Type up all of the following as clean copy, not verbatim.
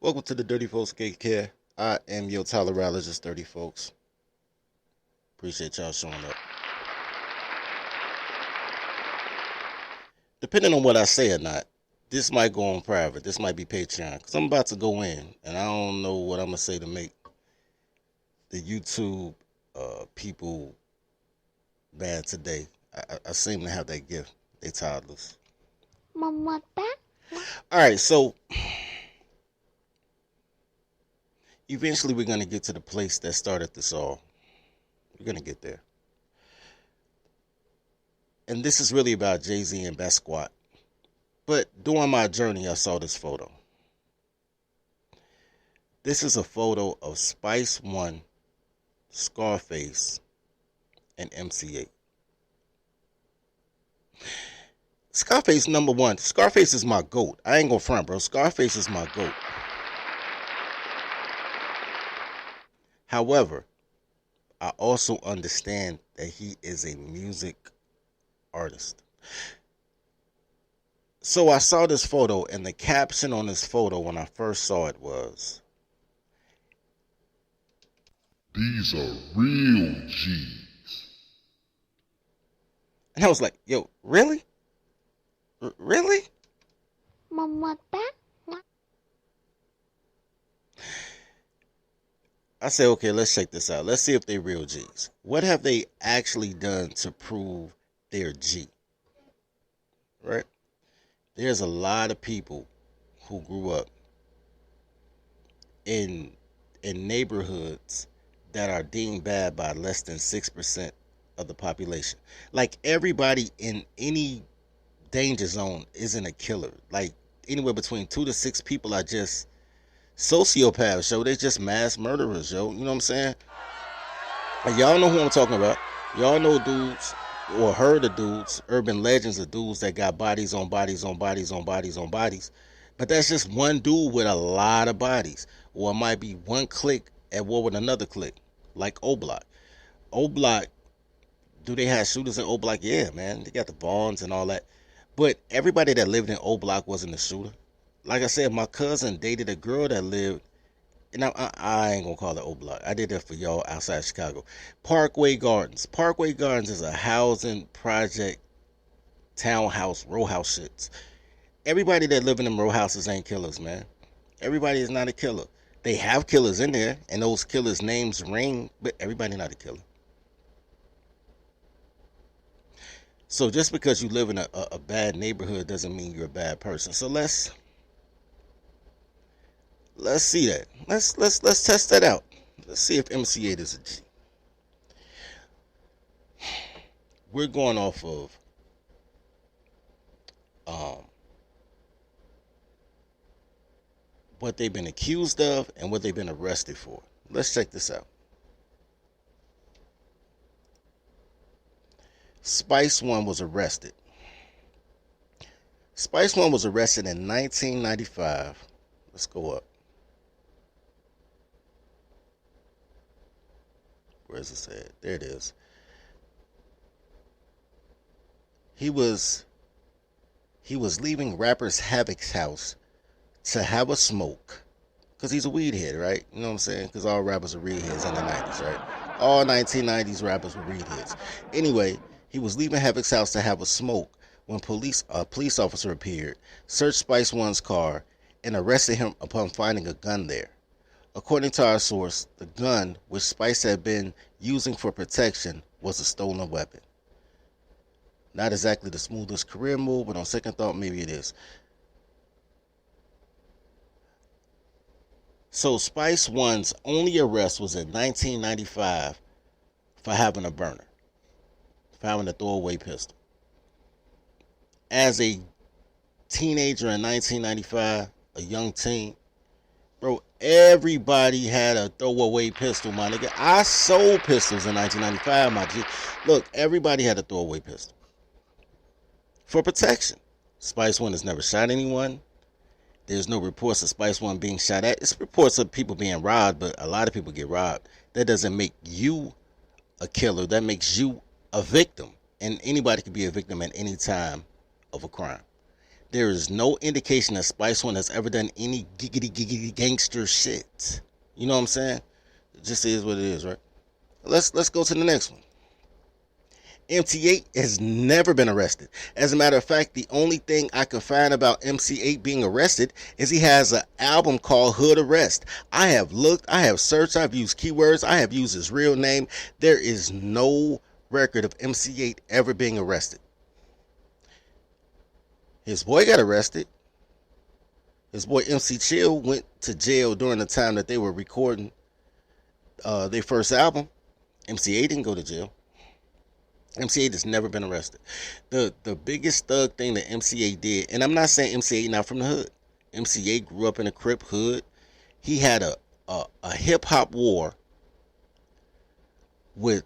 Welcome to the Dirty Folks Gate Care. I am your tolerologist, Dirty Folks. Appreciate y'all showing up. Depending on what I say or not, this might go on private. This might be Patreon. Because I'm about to go in, and I don't know what I'm going to say to make the YouTube people mad today. I seem to have that gift. They toddlers. Mama, Alright, so eventually we're going to get to the place that started this all. We're going to get there. And this is really about Jay-Z and Basquiat. But during my journey, I saw this photo. This is a photo of Spice One, Scarface, and MC8. Scarface, number one. Scarface is my GOAT. I ain't gonna front, bro. Scarface is my GOAT. However, I also understand that he is a music artist. So I saw this photo, and the caption on this photo when I first saw it was, "These are real G's." And I was like, yo, really? Really? Mama, I said, okay, let's check this out. Let's see if they're real G's. What have they actually done to prove they're G? Right? There's a lot of people who grew up in neighborhoods that are deemed bad by less than 6% of the population. Like, everybody in any danger zone isn't a killer. Like, anywhere between 2 to 6 people are just sociopaths, yo. They're just mass murderers, yo. You know what I'm saying? And y'all know who I'm talking about. Y'all know dudes or heard of dudes, urban legends of dudes that got bodies on bodies on bodies on bodies on bodies. But that's just one dude with a lot of bodies. Or it might be one clique at war with another clique. Like O Block. O Block, do they have shooters in O Block? Yeah, man. They got the Vaughns and all that. But everybody that lived in O Block wasn't a shooter. Like I said, my cousin dated a girl that lived, and I ain't gonna call it O Block. I did that for y'all outside Chicago. Parkway Gardens. Parkway Gardens is a housing project, townhouse, row house shits. Everybody that live in them row houses ain't killers, man. Everybody is not a killer. They have killers in there, and those killers' names ring, but everybody not a killer. So just because you live in a bad neighborhood doesn't mean you're a bad person. So let's see that. Let's test that out. Let's see if MC8 is a G. We're going off of what they've been accused of and what they've been arrested for. Let's check this out. Spice One was arrested. Spice One was arrested in 1995. Let's go up. Where's it said? There it is. He was leaving rappers Havoc's house to have a smoke. Because he's a weed head, right? You know what I'm saying? Because all rappers are weed heads in the 90s, right? All 1990s rappers were weed heads. Anyway, he was leaving Havoc's house to have a smoke when a police officer appeared, searched Spice One's car, and arrested him upon finding a gun there. According to our source, the gun, which Spice had been using for protection, was a stolen weapon. Not exactly the smoothest career move, but on second thought, maybe it is. So Spice One's only arrest was in 1995 for having a burner, for having a throwaway pistol. As a teenager in 1995, a young teen, bro, everybody had a throwaway pistol, my nigga. I sold pistols in 1995, my G. Look, everybody had a throwaway pistol for protection. Spice One has never shot anyone. There's no reports of Spice One being shot at. It's reports of people being robbed, but a lot of people get robbed. That doesn't make you a killer. That makes you a victim. And anybody can be a victim at any time of a crime. There is no indication that Spice One has ever done any giggity giggity gangster shit. You know what I'm saying? It just is what it is, right? Let's go to the next one. MC8 has never been arrested. As a matter of fact, the only thing I can find about MC8 being arrested is he has an album called Hood Arrest. I have looked, I have searched, I've used keywords, I have used his real name. There is no record of MC8 ever being arrested. His boy got arrested. His boy MC Chill went to jail during the time that they were recording their first album. MC8 didn't go to jail. MC8 has never been arrested. The biggest thug thing that MC8 did, and I'm not saying MC8 not from the hood. MC8 grew up in a Crip hood. He had a hip hop war with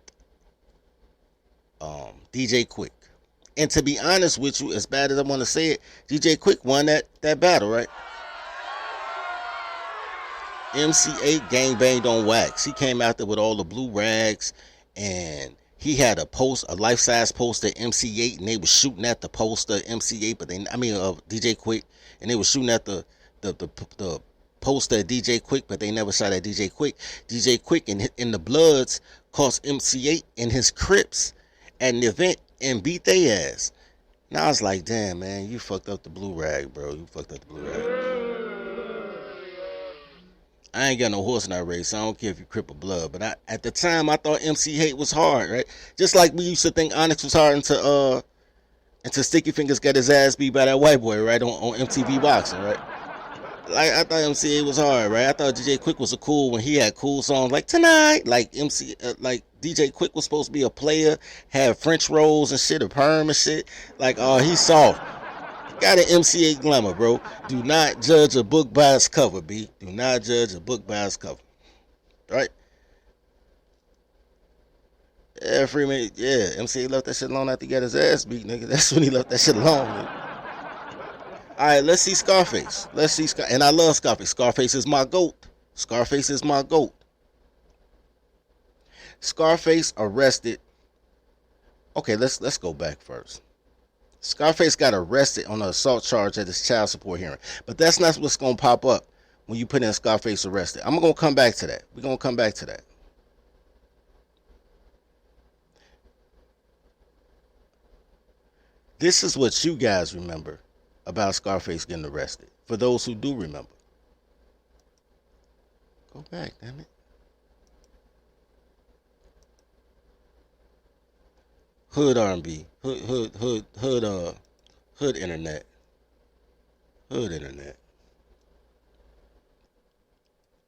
DJ Quick. And to be honest with you, as bad as I want to say it, DJ Quick won that battle, right? MC8 gangbanged on wax. He came out there with all the blue rags, and he had a life-size poster of MC8, and they was shooting at the poster of MC8, but DJ Quick, and they was shooting at the poster of DJ Quick, but they never shot at DJ Quick. DJ Quick in the Bloods cost MC8 and his Crips at an event and beat their ass. Now I was like, damn, man, you fucked up the blue rag, bro. You fucked up the blue rag. I ain't got no horse in that race, so I don't care if you Crip or Blood. But at the time, I thought MC8 was hard, right? Just like we used to think Onyx was hard until Sticky Fingers got his ass beat by that white boy, right, on MTV Boxing, right? Like, I thought MC8 was hard, right? I thought DJ Quick was a cool when he had cool songs like Tonight. Like like DJ Quick was supposed to be a player, had French rolls and shit, a perm and shit. Like, oh, he's soft. Got an MC8 glamour, bro. Do not judge a book by its cover, B. Do not judge a book by its cover. Right? Yeah, Freeman, yeah, MC8 left that shit alone after he got his ass beat, nigga. That's when he left that shit alone, nigga. Alright, let's see Scarface. And I love Scarface. Scarface is my GOAT. Scarface is my GOAT. Scarface arrested. Okay, let's go back first. Scarface got arrested on an assault charge at his child support hearing. But that's not what's going to pop up when you put in Scarface arrested. I'm going to come back to that. We're going to come back to that. This is what you guys remember about Scarface getting arrested. For those who do remember. Go back, damn it. Hood R&B. Hood internet. Hood internet.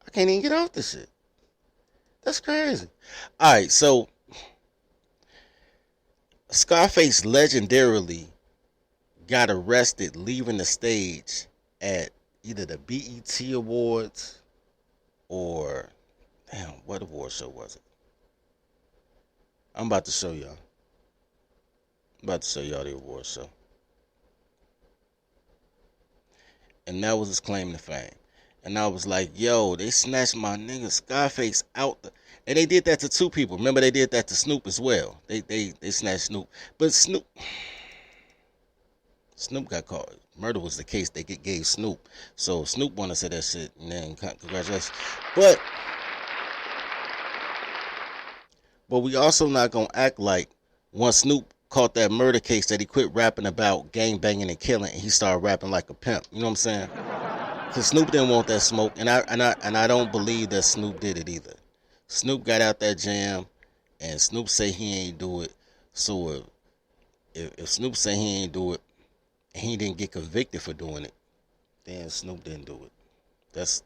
I can't even get off this shit. That's crazy. Alright, so Scarface legendarily got arrested leaving the stage at either the BET Awards or, damn, what award show was it? I'm about to show y'all. I'm about to show y'all the award show. And that was his claim to fame. And I was like, yo, they snatched my nigga Scarface out. And they did that to two people. Remember, they did that to Snoop as well. They snatched Snoop. But Snoop got caught. Murder was the case they gave Snoop. So Snoop wanted to say that shit. And then congratulations. But we also not going to act like once Snoop caught that murder case that he quit rapping about gang banging and killing and he started rapping like a pimp. You know what I'm saying? Because Snoop didn't want that smoke, and I don't believe that Snoop did it either. Snoop got out that jam, and Snoop say he ain't do it. So if Snoop say he ain't do it, and he didn't get convicted for doing it, then Snoop didn't do it. That's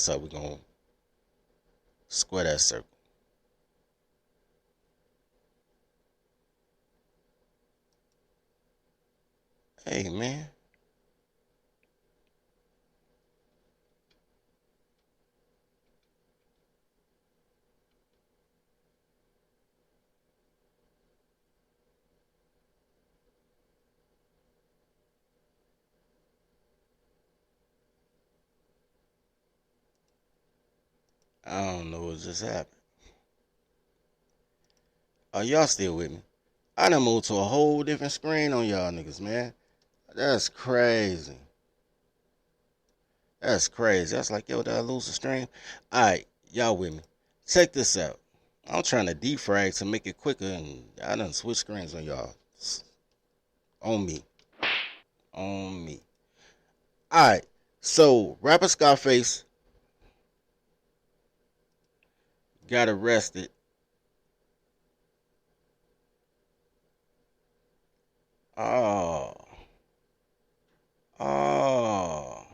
how we gonna square that circle. Hey, man. I don't know what just happened. Are y'all still with me? I done moved to a whole different screen on y'all niggas, man. That's crazy. That's crazy. That's like, yo, did I lose the stream? All right, y'all with me. Check this out. I'm trying to defrag to make it quicker, and I done switch screens on y'all. On me. On me. All right. So, rapper Scarface got arrested. Oh. Oh.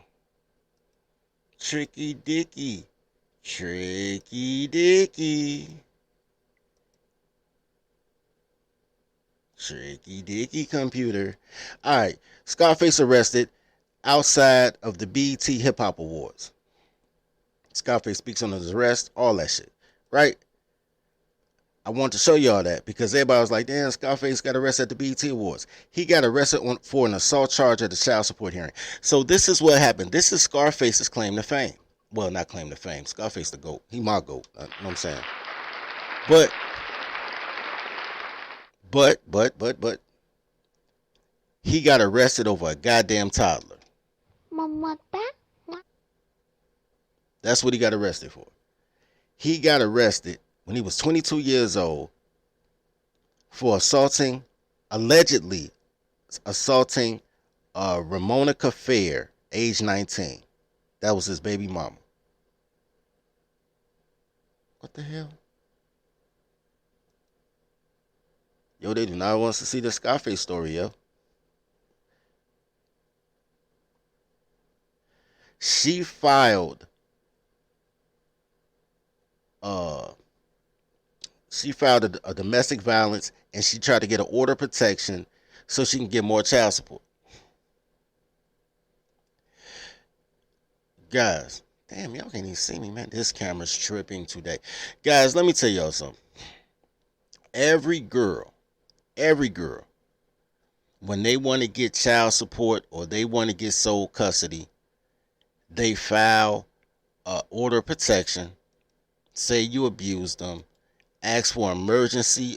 Tricky Dicky. Tricky Dicky. Tricky Dicky computer. All right. Scarface arrested outside of the BET Hip Hop Awards. Scarface speaks on his arrest, all that shit. Right? I want to show y'all that because everybody was like, damn, Scarface got arrested at the BET Awards. He got arrested for an assault charge at the child support hearing. So this is what happened. This is Scarface's claim to fame. Well, not claim to fame. Scarface the GOAT. He my GOAT. You know what I'm saying? But, but, he got arrested over a goddamn toddler. That's what he got arrested for. He got arrested when he was 22 years old for allegedly assaulting Ramona Fair, age 19. That was his baby mama. What the hell? Yo, they do not want us to see the Scarface story, yo. She filed uh a domestic violence, and she tried to get an order of protection so she can get more child support. Guys, damn, y'all can't even see me, man. This camera's tripping today. Guys, let me tell y'all something. Every girl, when they want to get child support or they want to get sole custody, they file an order of protection, say you abused them, ask for an emergency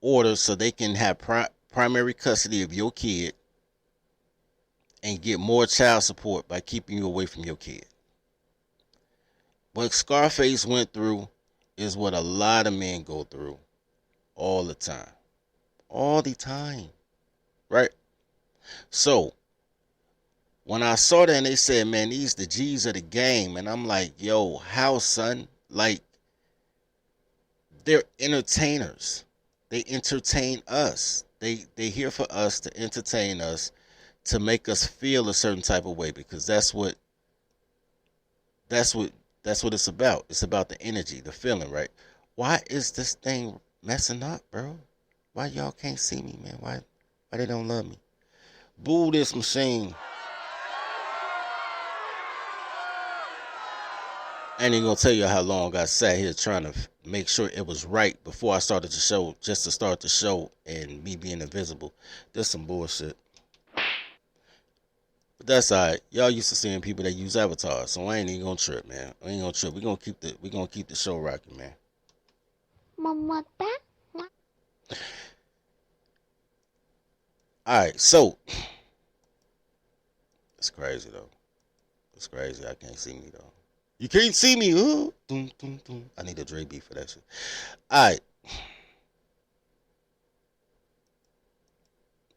order so they can have primary custody of your kid and get more child support by keeping you away from your kid. What Scarface went through is what a lot of men go through all the time. All the time. Right? So, when I saw that and they said, man, these the G's of the game, and I'm like, yo, how, son? Like, they're entertainers. They entertain us. They here for us to entertain us, to make us feel a certain type of way, because that's what it's about. It's about the energy, the feeling, right? Why is this thing messing up, bro? Why y'all can't see me, man? Why they don't love me? Boo this machine. I ain't even gonna tell you how long I sat here trying to make sure it was right before I started the show, just to start the show and me being invisible. That's some bullshit. But that's alright. Y'all used to seeing people that use avatars, so I ain't even gonna trip, man. I ain't gonna trip. We gonna keep the show rocking, man. Alright, so it's crazy though. It's crazy. I can't see me though. You can't see me, huh? I need a Dre beat for that shit. Alright.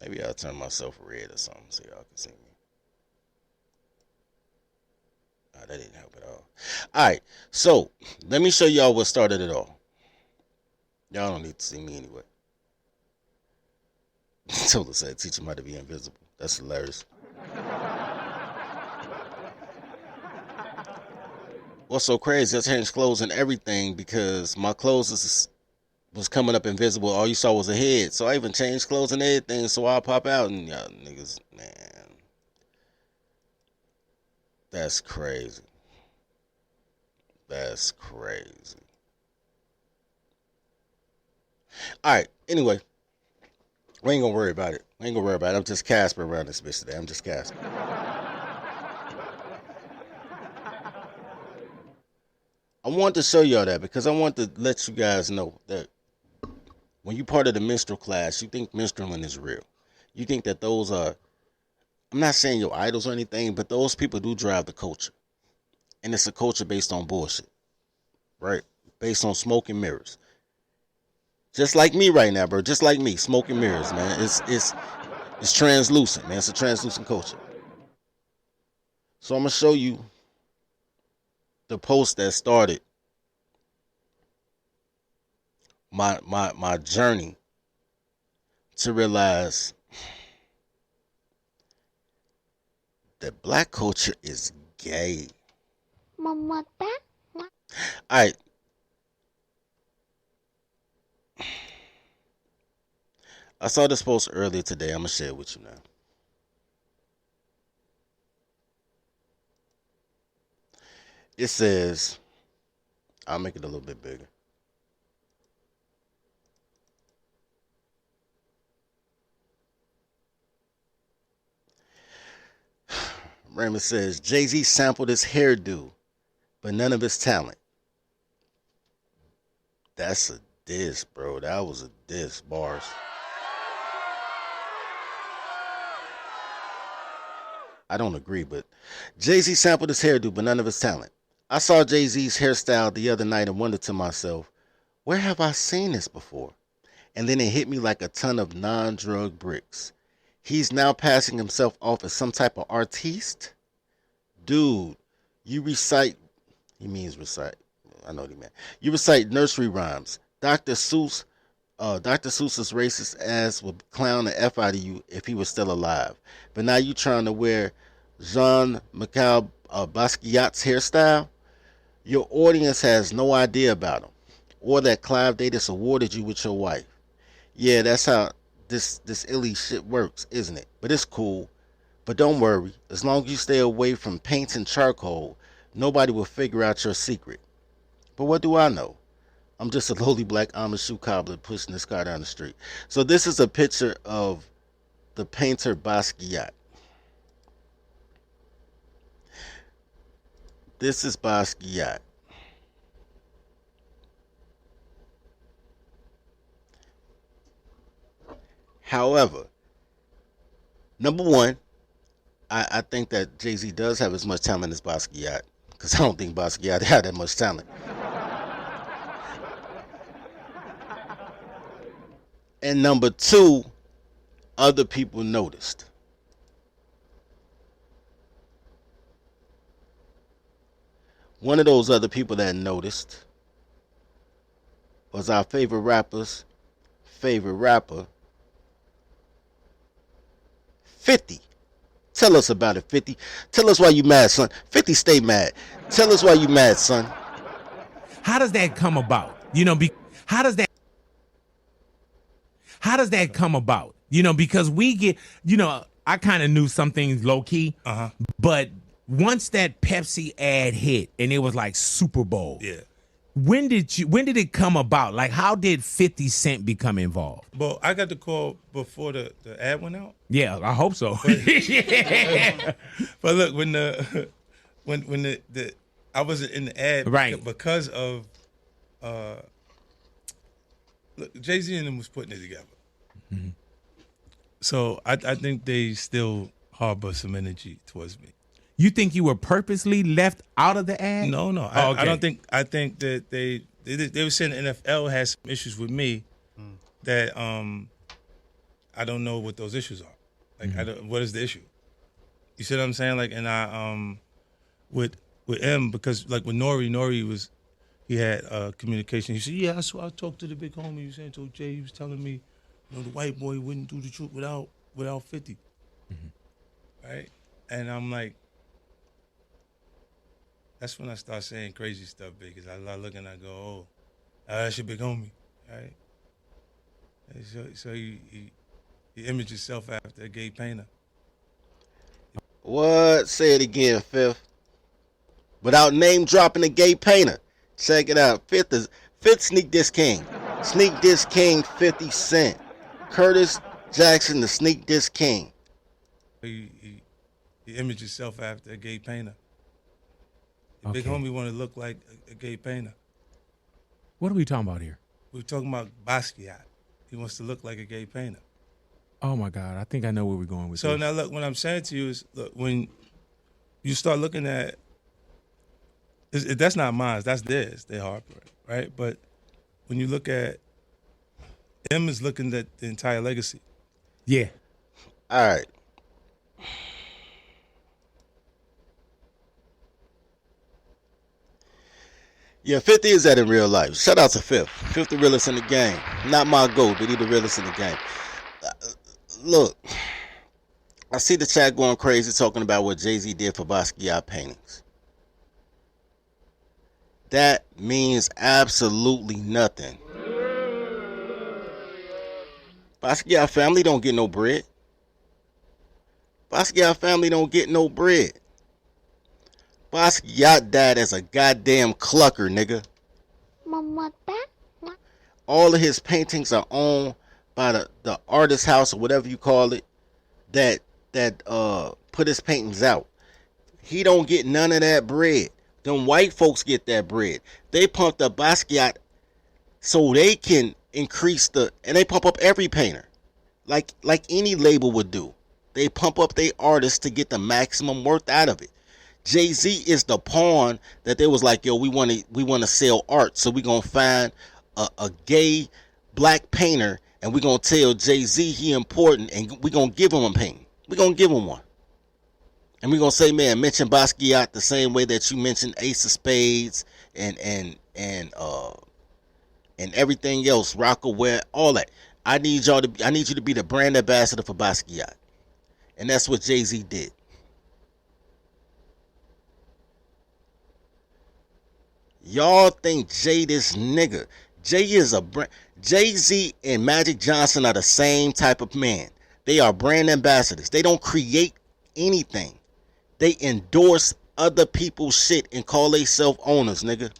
Maybe I'll turn myself red or something so y'all can see me. That didn't help at all. Alright, so let me show y'all what started it all. Y'all don't need to see me anyway. Tola said, teach him how to be invisible. That's hilarious. What's so crazy? I changed clothes and everything because my clothes was coming up invisible. All you saw was a head. So I even changed clothes and everything so I'll pop out, and y'all niggas, man. That's crazy. That's crazy. Alright, anyway. We ain't gonna worry about it. I'm just Casper around this bitch today. I'm just Casper. I want to show y'all that because I want to let you guys know that when you part of the minstrel class, you think minstreling is real. You think that those are, I'm not saying your idols or anything, but those people do drive the culture. And it's a culture based on bullshit, right? Based on smoke and mirrors. Just like me right now, bro. Just like me, smoke and mirrors, man. It's translucent, man. It's a translucent culture. So I'm gonna show you the post that started my journey to realize that black culture is gay. All right. I saw this post earlier today. I'm gonna share it with you now. It says, I'll make it a little bit bigger. Raymond says, Jay-Z sampled his hairdo, but none of his talent. That's a diss, bro. That was a diss, bars. I don't agree, but Jay-Z sampled his hairdo, but none of his talent. I saw Jay-Z's hairstyle the other night and wondered to myself, where have I seen this before? And then it hit me like a ton of non-drug bricks. He's now passing himself off as some type of artiste? Dude, you recite, he means recite. I know what he meant. You recite nursery rhymes. Dr. Seuss's racist ass would clown the F out of you if he was still alive. But now you trying to wear Jean-Michel Basquiat's hairstyle? Your audience has no idea about him. Or that Clive Davis awarded you with your wife. Yeah, that's how this illy shit works, isn't it? But it's cool. But don't worry. As long as you stay away from paint and charcoal, nobody will figure out your secret. But what do I know? I'm just a lowly black Amish shoe cobbler pushing this car down the street. So this is a picture of the painter Basquiat. This is Basquiat. However, number one, I think that Jay-Z does have as much talent as Basquiat, because I don't think Basquiat had that much talent. And number two, other people noticed. One of those other people that noticed was our favorite rapper's favorite rapper, 50. Tell us about it, 50. Tell us why you mad, son. 50, stay mad. Tell us why you mad, son. How does that come about? How does that come about? Because we get, I kind of knew some things low key, but once that Pepsi ad hit and it was like Super Bowl, Yeah. when did it come about? Like, how did 50 Cent become involved? Well, I got the call before the ad went out. Yeah, I hope so. But look, when the I wasn't in the ad Right. because of look, Jay-Z and them was putting it together. Mm-hmm. So I think they still harbor some energy towards me. You think you were purposely left out of the ad? No. Oh, okay. I don't think. I think that they were saying the NFL has some issues with me that I don't know what those issues are. Like, what is the issue? You see what I'm saying? Like, and I with M, because like with Nori he had communication. He said, yeah, I talked to the big homie. He was saying to Jay, he was telling me, the white boy wouldn't do the truth without 50, right? And I'm like. That's when I start saying crazy stuff, because I look and I go, oh, that's your big homie, right? And so he imaged himself after a gay painter. What? Say it again, Fifth. Without name dropping a gay painter. Check it out. Fifth Sneak Diss King. Sneak Diss King 50 Cent. Curtis Jackson, the Sneak Diss King. He imaged himself after a gay painter. The Okay. big homie want to look like a gay painter. What are we talking about here? We're talking about Basquiat. He wants to look like a gay painter. Oh my God, I think I know where we're going with So this. now look, what I'm saying to you is, look, when you start looking at, that's not mine, that's theirs, they Harper, right? But when you look at, M is looking at the entire legacy. Yeah. All right. Yeah, 50 is that in real life. Shout out to Fifth. Fifth the realest in the game. Not my goal, but he the realest in the game. Look, I see the chat going crazy talking about what Jay-Z did for Basquiat paintings. That means absolutely nothing. Basquiat family don't get no bread. Basquiat family don't get no bread. Basquiat died as a goddamn clucker, nigga. All of his paintings are owned by the artist house or whatever you call it that put his paintings out. He don't get none of that bread. Them white folks get that bread. They pumped up Basquiat so they can increase and they pump up every painter. Like any label would do. They pump up their artists to get the maximum worth out of it. Jay-Z is the pawn that they was like, yo, we want to sell art, so we gonna find a gay black painter and we gonna tell Jay-Z he important and we gonna give him a painting. We gonna give him one. And we gonna say, man, mention Basquiat the same way that you mentioned Ace of Spades and everything else, Rockaware, all that. I need you to be the brand ambassador for Basquiat. And that's what Jay-Z did. Y'all think Jay this nigga. Jay is a brand. Jay-Z and Magic Johnson are the same type of man. They are brand ambassadors. They don't create anything. They endorse other people's shit and call themselves owners, nigga.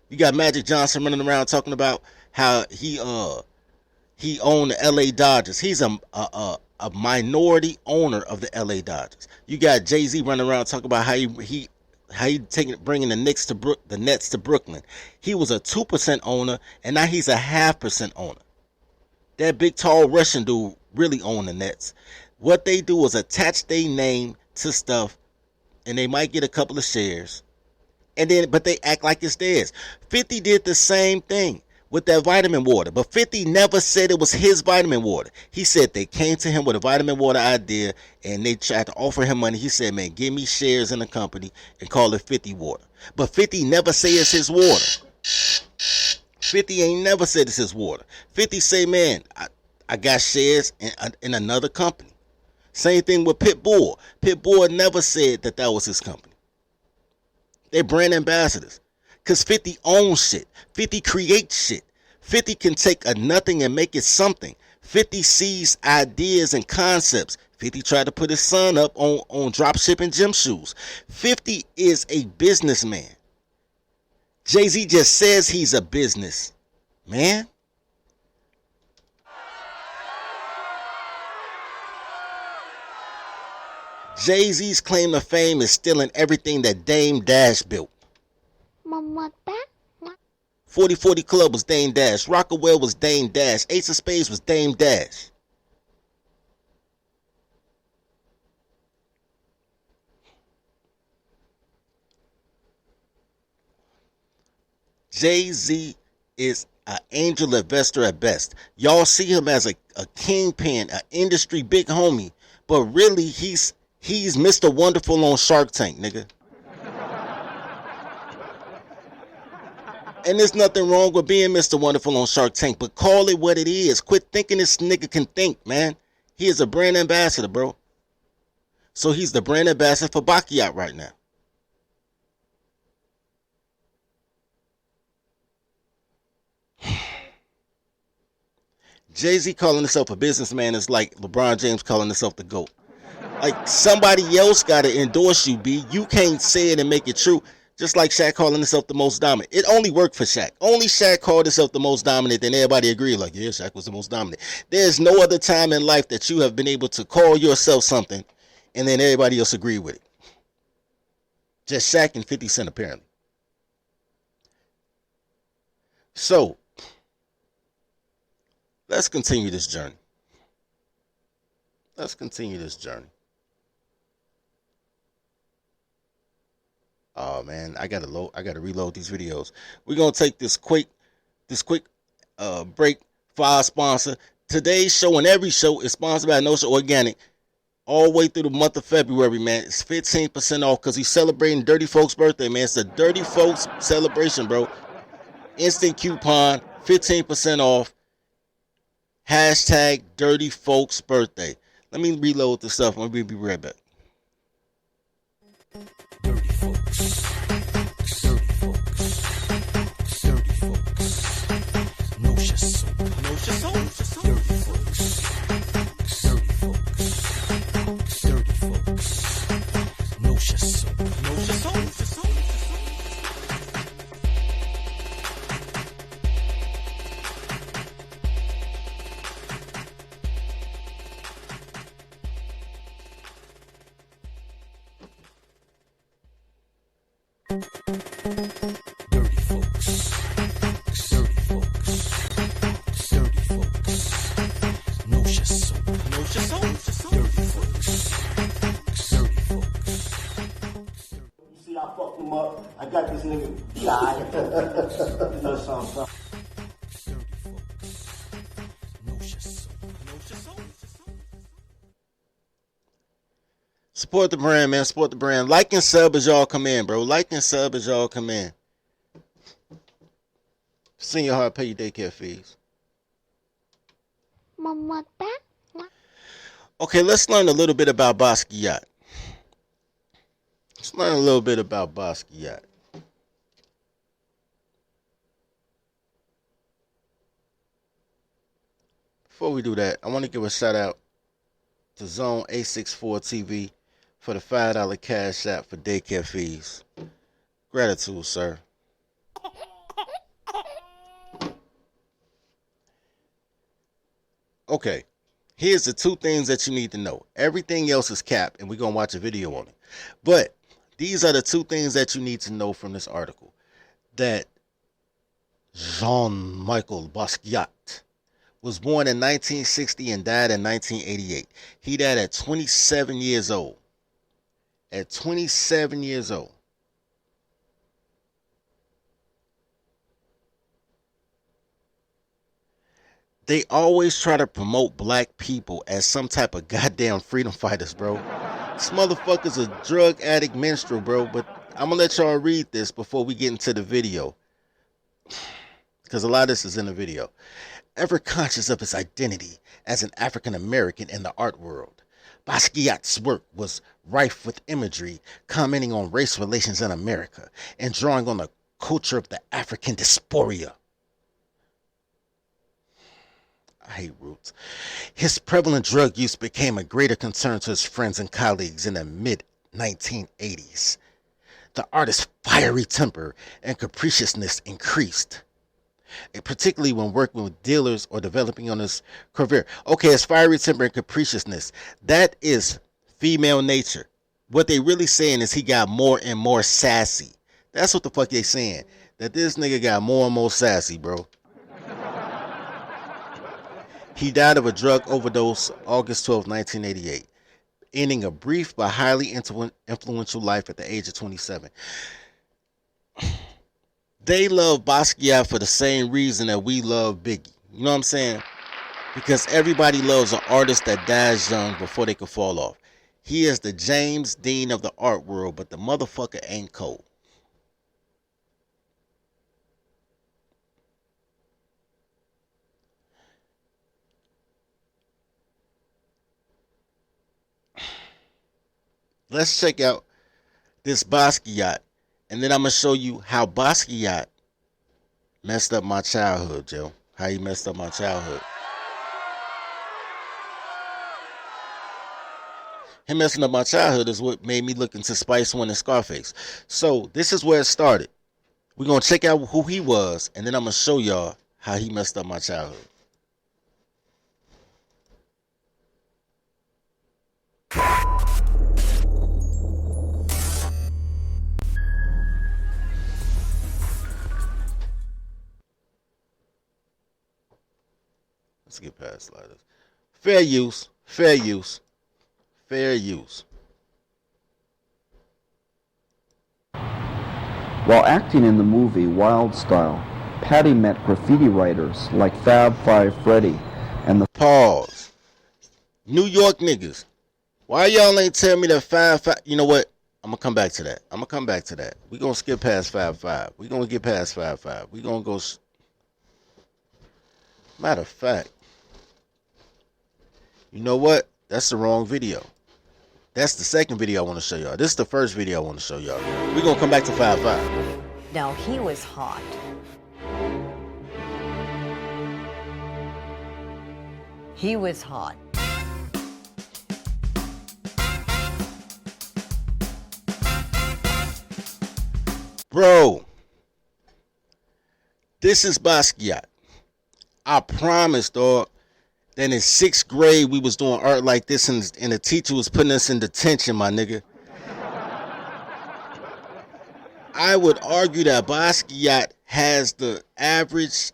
You got Magic Johnson running around talking about how he owned the LA Dodgers. He's a minority owner of the LA Dodgers. You got Jay-Z running around talking about how he bringing the Nets to Brooklyn. He was a 2% owner, and now he's a 0.5% owner. That big tall Russian dude really owned the Nets. What they do is attach their name to stuff, and they might get a couple of shares, but they act like it's theirs. 50 did the same thing with that vitamin water, but 50 never said it was his vitamin water. He said they came to him with a vitamin water idea and they tried to offer him money. He said, man, give me shares in the company and call it 50 water. But 50 never say it's his water. 50 ain't never said it's his water. 50 say, man, I got shares in another company. Same thing with Pitbull. Pitbull never said that was his company. They're brand ambassadors. Because 50 owns shit. 50 creates shit. 50 can take a nothing and make it something. 50 sees ideas and concepts. 50 tried to put his son up on drop shipping gym shoes. 50 is a businessman. Jay-Z just says he's a business man. Jay-Z's claim to fame is stealing everything that Dame Dash built. 4040 Club was Dame Dash. Rockaware was Dame Dash. Ace of Spades was Dame Dash. Jay-Z is an angel investor at best. Y'all see him as a kingpin, an industry big homie, but really he's Mr. Wonderful on Shark Tank, nigga. And there's nothing wrong with being Mr. Wonderful on Shark Tank, but call it what it is. Quit thinking this nigga can think, man. He is a brand ambassador, bro. So he's the brand ambassador for Basquiat right now. Jay-Z calling himself a businessman is like LeBron James calling himself the GOAT. Like, somebody else got to endorse you, B. You can't say it and make it true. Just like Shaq calling himself the most dominant. It only worked for Shaq. Only Shaq called himself the most dominant, and everybody agreed, like, yeah, Shaq was the most dominant. There's no other time in life that you have been able to call yourself something, and then everybody else agree with it. Just Shaq and 50 Cent, apparently. So, Let's continue this journey. Let's continue this journey. Oh man, I gotta reload these videos. We're gonna take this quick break for our sponsor. Today's show and every show is sponsored by No Show Organic. All the way through the month of February, man. It's 15% off because he's celebrating Dirty Folks' birthday, man. It's the Dirty Folks celebration, bro. Instant coupon, 15% off. Hashtag Dirty Folks birthday. Let me reload this stuff. I'll be right back. Dirty folks. Dirty folks. Dirty folks. No chassou. No chassou. Dirty folks. Dirty folks. Dirty folks. No chassou. No chassou. Dirty folks. Dirty folks. Dirty folks. No chassou. No chassou. Dirty folks. Dirty folks. You see, I fucked him up. I got this nigga. He alright. You know something. Dirty folks. No chassou. No chassou. Support the brand, man. Support the brand. Like and sub as y'all come in, bro. Like and sub as y'all come in. Senior Heart, pay your daycare fees. Mama back. Okay, let's learn a little bit about Basquiat. Let's learn a little bit about Basquiat. Before we do that, I want to give a shout out to Zone 864 TV for the $5 cash app for daycare fees. Gratitude, sir. Okay, here's the two things that you need to know. Everything else is capped, and we're going to watch a video on it. But these are the two things that you need to know from this article. That Jean-Michel Basquiat was born in 1960 and died in 1988. He died at 27 years old. At 27 years old. They always try to promote black people as some type of goddamn freedom fighters, bro. This motherfucker's a drug addict minstrel, bro. But I'm gonna let y'all read this before we get into the video, because a lot of this is in the video. Ever conscious of his identity as an African American in the art world, Basquiat's work was rife with imagery commenting on race relations in America and drawing on the culture of the African diaspora. I hate roots. His prevalent drug use became a greater concern to his friends and colleagues in the mid-1980s. The artist's fiery temper and capriciousness increased, particularly when working with dealers or developing on his career. Okay, his fiery temper and capriciousness, that is female nature. What they really saying is he got more and more sassy. That's what the fuck they saying. That this nigga got more and more sassy, bro. He died of a drug overdose August 12, 1988, ending a brief but highly influential life at the age of 27. They love Basquiat for the same reason that we love Biggie. You know what I'm saying? Because everybody loves an artist that dies young before they can fall off. He is the James Dean of the art world, but the motherfucker ain't cold. Let's check out this Basquiat, and then I'm going to show you how Basquiat messed up my childhood, Joe. How he messed up my childhood. Him messing up my childhood is what made me look into Spice One and Scarface. So this is where it started. We're going to check out who he was, and then I'm going to show y'all how he messed up my childhood. skip past sliders. Fair use. Fair use. Fair use. While acting in the movie Wild Style, Patty met graffiti writers like Fab Five Freddy and the Pause. New York niggas. Why y'all ain't tell me that 5-5? You know what? I'm gonna come back to that. We gonna skip past 5-5. We gonna get past 5-5. We gonna go. Matter of fact, you know what? That's the wrong video. That's the second video I want to show y'all. This is the first video I want to show y'all. We gonna come back to 5-5. Now he was hot. He was hot. Bro, this is Basquiat. I promise, dog. Then in 6th grade, we was doing art like this, and the teacher was putting us in detention, my nigga. I would argue that Basquiat has the average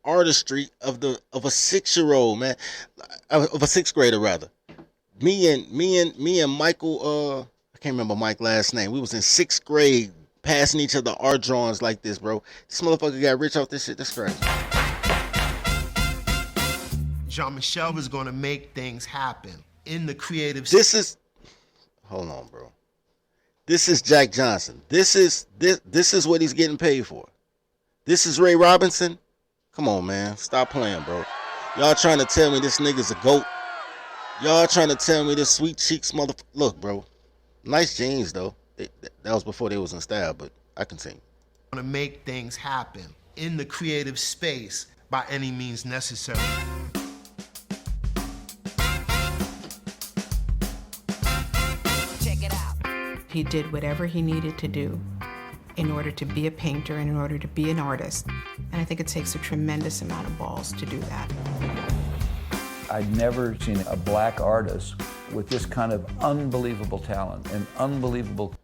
artistry of a 6-year-old, man, of a 6th grader rather. Me and Michael, I can't remember Mike's last name. We was in 6th grade passing each other art drawings like this, bro. This motherfucker got rich off this shit. That's crazy. Jean-Michel was going to make things happen in the creative. Hold on, bro. This is Jack Johnson. This is what he's getting paid for. This is Ray Robinson. Come on, man. Stop playing, bro. Y'all trying to tell me this nigga's a goat. Y'all trying to tell me this sweet cheeks motherfucker. Look, bro. Nice jeans, though. That was before they was in style, but I continue. Want to make things happen in the creative space by any means necessary. Check it out. He did whatever he needed to do in order to be a painter and in order to be an artist. And I think it takes a tremendous amount of balls to do that. I'd never seen a black artist with this kind of unbelievable talent and unbelievable.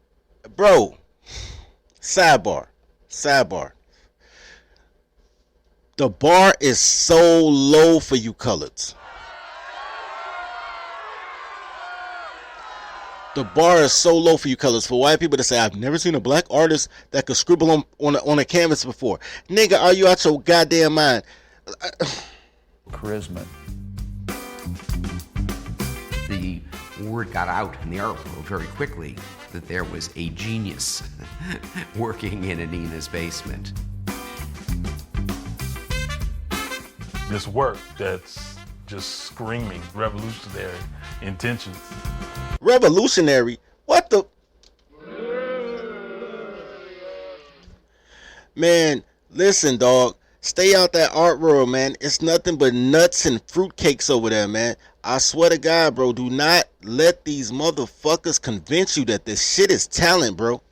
Bro, sidebar. The bar is so low for you coloreds. The bar is so low for you colors. For white people to say, I've never seen a black artist that could scribble on a canvas before. Nigga, are you out your goddamn mind? Charisma. The word got out in the art world very quickly that there was a genius working in Anina's basement. This work that's just screaming revolutionary intentions. Revolutionary? What the? Man, listen, dog. Stay out that art world, man. It's nothing but nuts and fruitcakes over there, man. I swear to God, bro, do not let these motherfuckers convince you that this shit is talent, bro.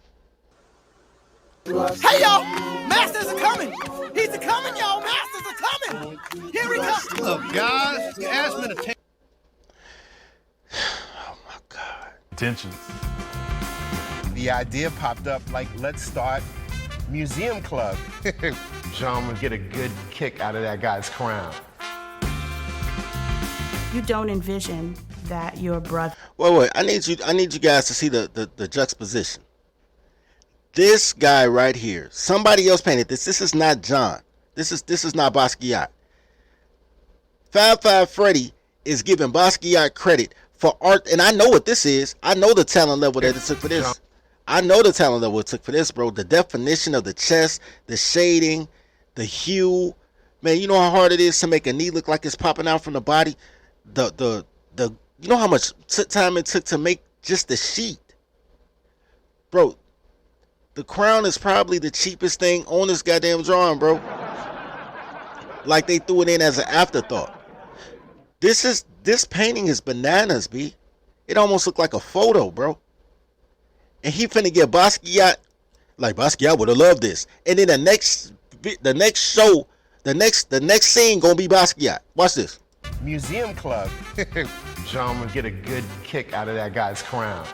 Hey, y'all! Masters are coming! He's a coming, y'all! Masters are coming! Here he comes! Look, guys, you asked me to take... Oh, my God. Intentions. The idea popped up like, let's start Museum Club. Jean would get a good kick out of that guy's crown. You don't envision that your brother. Wait. I need you guys to see the juxtaposition. This guy right here, somebody else painted this. This is not John. This is not Basquiat. 5-5 Freddy is giving Basquiat credit for art, and I know what this is. I know the talent level that it took for this. I know the talent level it took for this, bro. The definition of the chest, the shading, the hue. Man, you know how hard it is to make a knee look like it's popping out from the body. The you know how much time it took to make just the sheet, bro. The crown is probably the cheapest thing on this goddamn drawing, bro. Like they threw it in as an afterthought. This painting is bananas, B. It almost looked like a photo, bro. And he finna get Basquiat. Like Basquiat would have loved this. And then the next show, the next scene gonna be Basquiat. Watch this. Museum Club. Jean would get a good kick out of that guy's crown.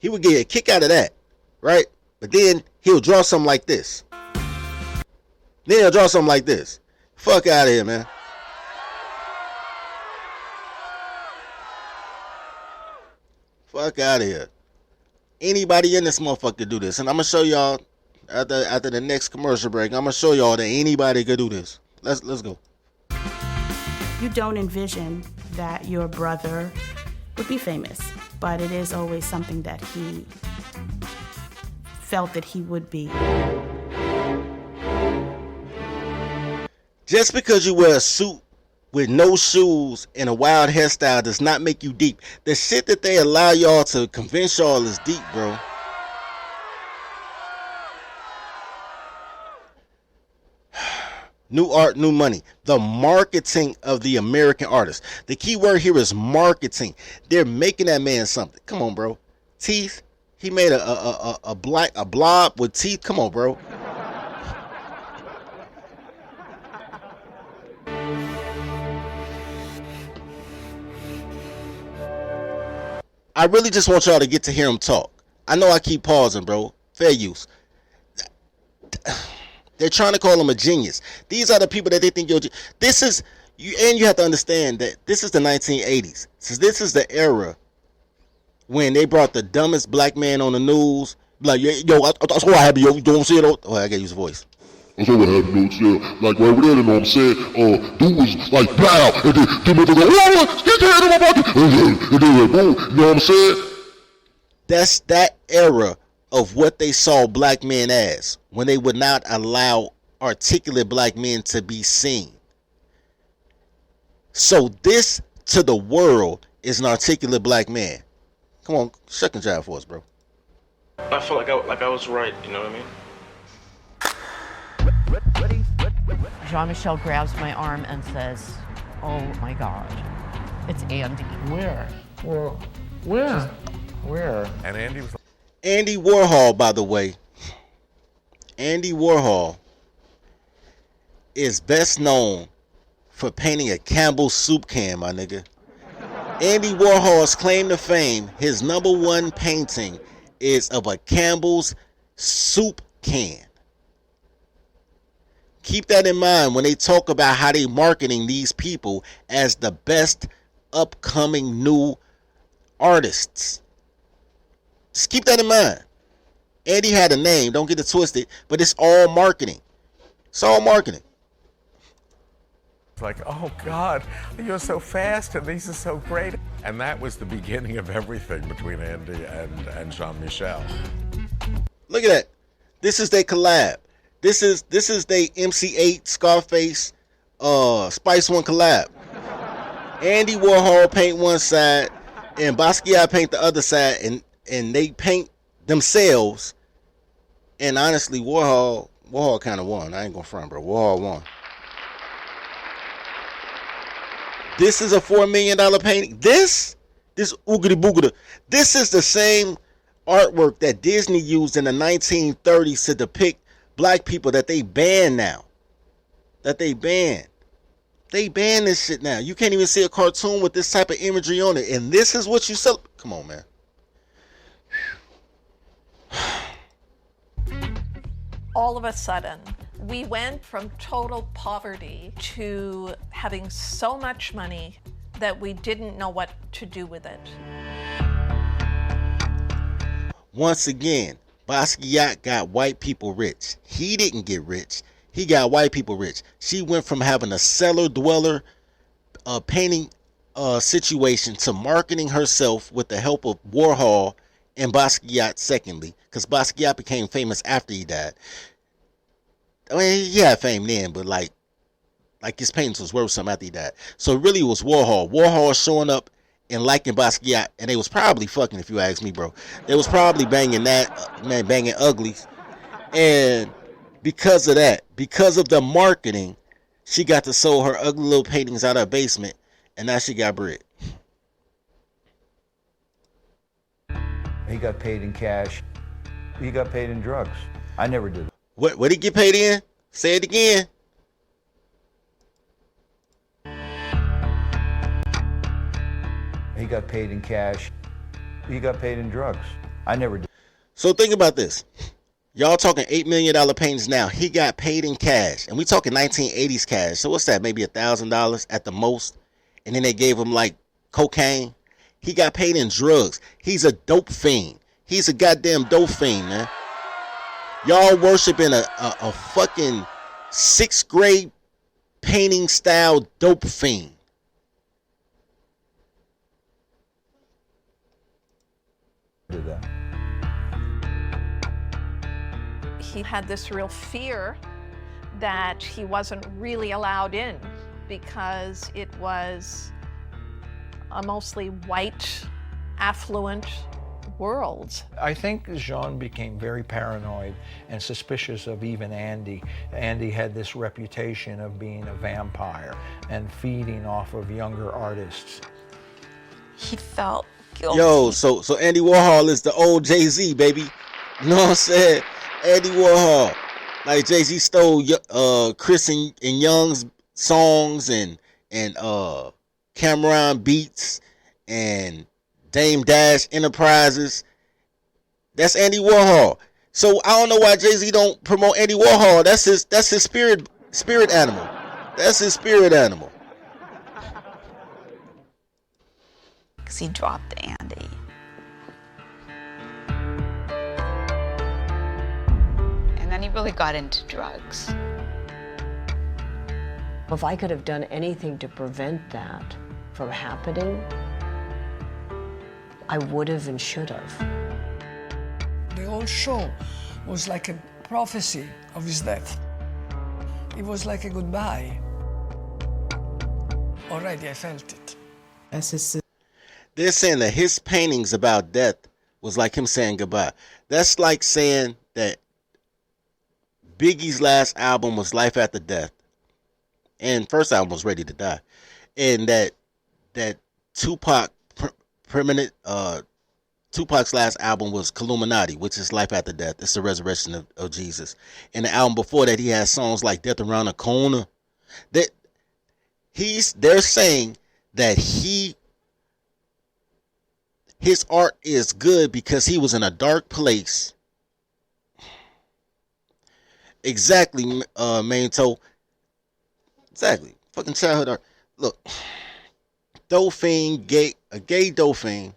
He would get a kick out of that, right? But then he'll draw something like this. Fuck out of here, man. Fuck out of here. Anybody in this motherfucker do this. And I'm going to show y'all after the next commercial break. I'm going to show y'all that anybody could do this. Let's go. You don't envision that your brother would be famous, but it is always something that he felt that he would be. Just because you wear a suit with no shoes and a wild hairstyle does not make you deep. The shit that they allow y'all to convince y'all is deep, bro. New art, new money. The marketing of the American artist. The key word here is marketing. They're making that man something. Come on, bro. Teeth. He made a blob with teeth. Come on, bro. I really just want y'all to get to hear him talk. I know I keep pausing, bro. Fair use. They're trying to call him a genius. These are the people that they think you're. This is you, and you have to understand that this is the 1980s. So this is the era when they brought the dumbest black man on the news. Like, yo, that's why I have you. You don't see it. Oh, I gotta use a voice. That's what happened, you know, like right there, you know what I'm saying? Dude was like, pow, and then motherfucker go, oh, get your head in my pocket, and then like, boom, you know what I'm saying? That's that era of what they saw black men as, when they would not allow articulate black men to be seen. So this, to the world, is an articulate black man. Come on, shuck and jive for us, bro. I feel like I was right, you know what I mean? Jean-Michel grabs my arm and says, "Oh my God, it's Andy." Where? Where? And Andy was. Andy Warhol, by the way. Andy Warhol is best known for painting a Campbell's soup can, my nigga. Andy Warhol's claim to fame, his #1 painting is of a Campbell's soup can. Keep that in mind when they talk about how they marketing these people as the best upcoming new artists. Just keep that in mind. Andy had a name, don't get it twisted, but it's all marketing. It's all marketing. It's like, oh God, you're so fast and these are so great. And that was the beginning of everything between Andy and Jean-Michel. Look at that. This is their collab. This is they MC8 Scarface Spice One collab. Andy Warhol paint one side and Basquiat paint the other side, and they paint themselves. And honestly, Warhol kind of won. I ain't gonna front, bro. Warhol won. This is a $4 million painting. This oogity boogada. This is the same artwork that Disney used in the 1930s to depict black people that they ban now. That they ban. They ban this shit now. You can't even see a cartoon with this type of imagery on it. And this is what you sell. Come on, man. All of a sudden, we went from total poverty to having so much money that we didn't know what to do with it. Once again, Basquiat got white people rich. He didn't get rich. He got white people rich. She went from having a cellar dweller painting situation to marketing herself with the help of Warhol and Basquiat secondly, because Basquiat became famous after he died. I mean, he had fame then, but like his paintings was worth something after he died. So really it was Warhol. Warhol showing up and liking Basquiat, and they was probably fucking, if you ask me, bro. They was probably banging that, man, banging uglies. And because of that, because of the marketing, she got to sell her ugly little paintings out of her basement, and now she got bread. He got paid in cash. He got paid in drugs. I never did. What did he get paid in? Say it again. He got paid in cash. He got paid in drugs. I never did. So think about this. Y'all talking $8 million paintings now. He got paid in cash. And we talking 1980s cash. So what's that? Maybe $1,000 at the most. And then they gave him like cocaine. He got paid in drugs. He's a dope fiend. He's a goddamn dope fiend, man. Y'all worshiping a fucking 6th grade painting style dope fiend. He had this real fear that he wasn't really allowed in because it was a mostly white, affluent world. I think Jean became very paranoid and suspicious of even Andy. Andy had this reputation of being a vampire and feeding off of younger artists. He felt guilty. Yo, so Andy Warhol is the old Jay-Z, baby. You know what I'm saying? Andy Warhol. Like Jay-Z stole Chris and Young's songs and Cameron Beats and Dame Dash Enterprises. That's Andy Warhol. So I don't know why Jay-Z don't promote Andy Warhol. That's his spirit animal. That's his spirit animal. Because he dropped Andy. And then he really got into drugs. If I could have done anything to prevent that from happening, I would have and should have. The whole show was like a prophecy of his death. It was like a goodbye. Already I felt it. They're saying that his paintings about death was like him saying goodbye. That's like saying that Biggie's last album was Life After Death, and first album was Ready to Die, and that Tupac Tupac's last album was Illuminati, which is Life After Death. It's the resurrection of Jesus. And the album before that, he had songs like Death Around the Corner. They're saying that his art is good because he was in a dark place. Exactly, Manto. Exactly. Fucking childhood art. Look, Dolphin, a gay Dolphin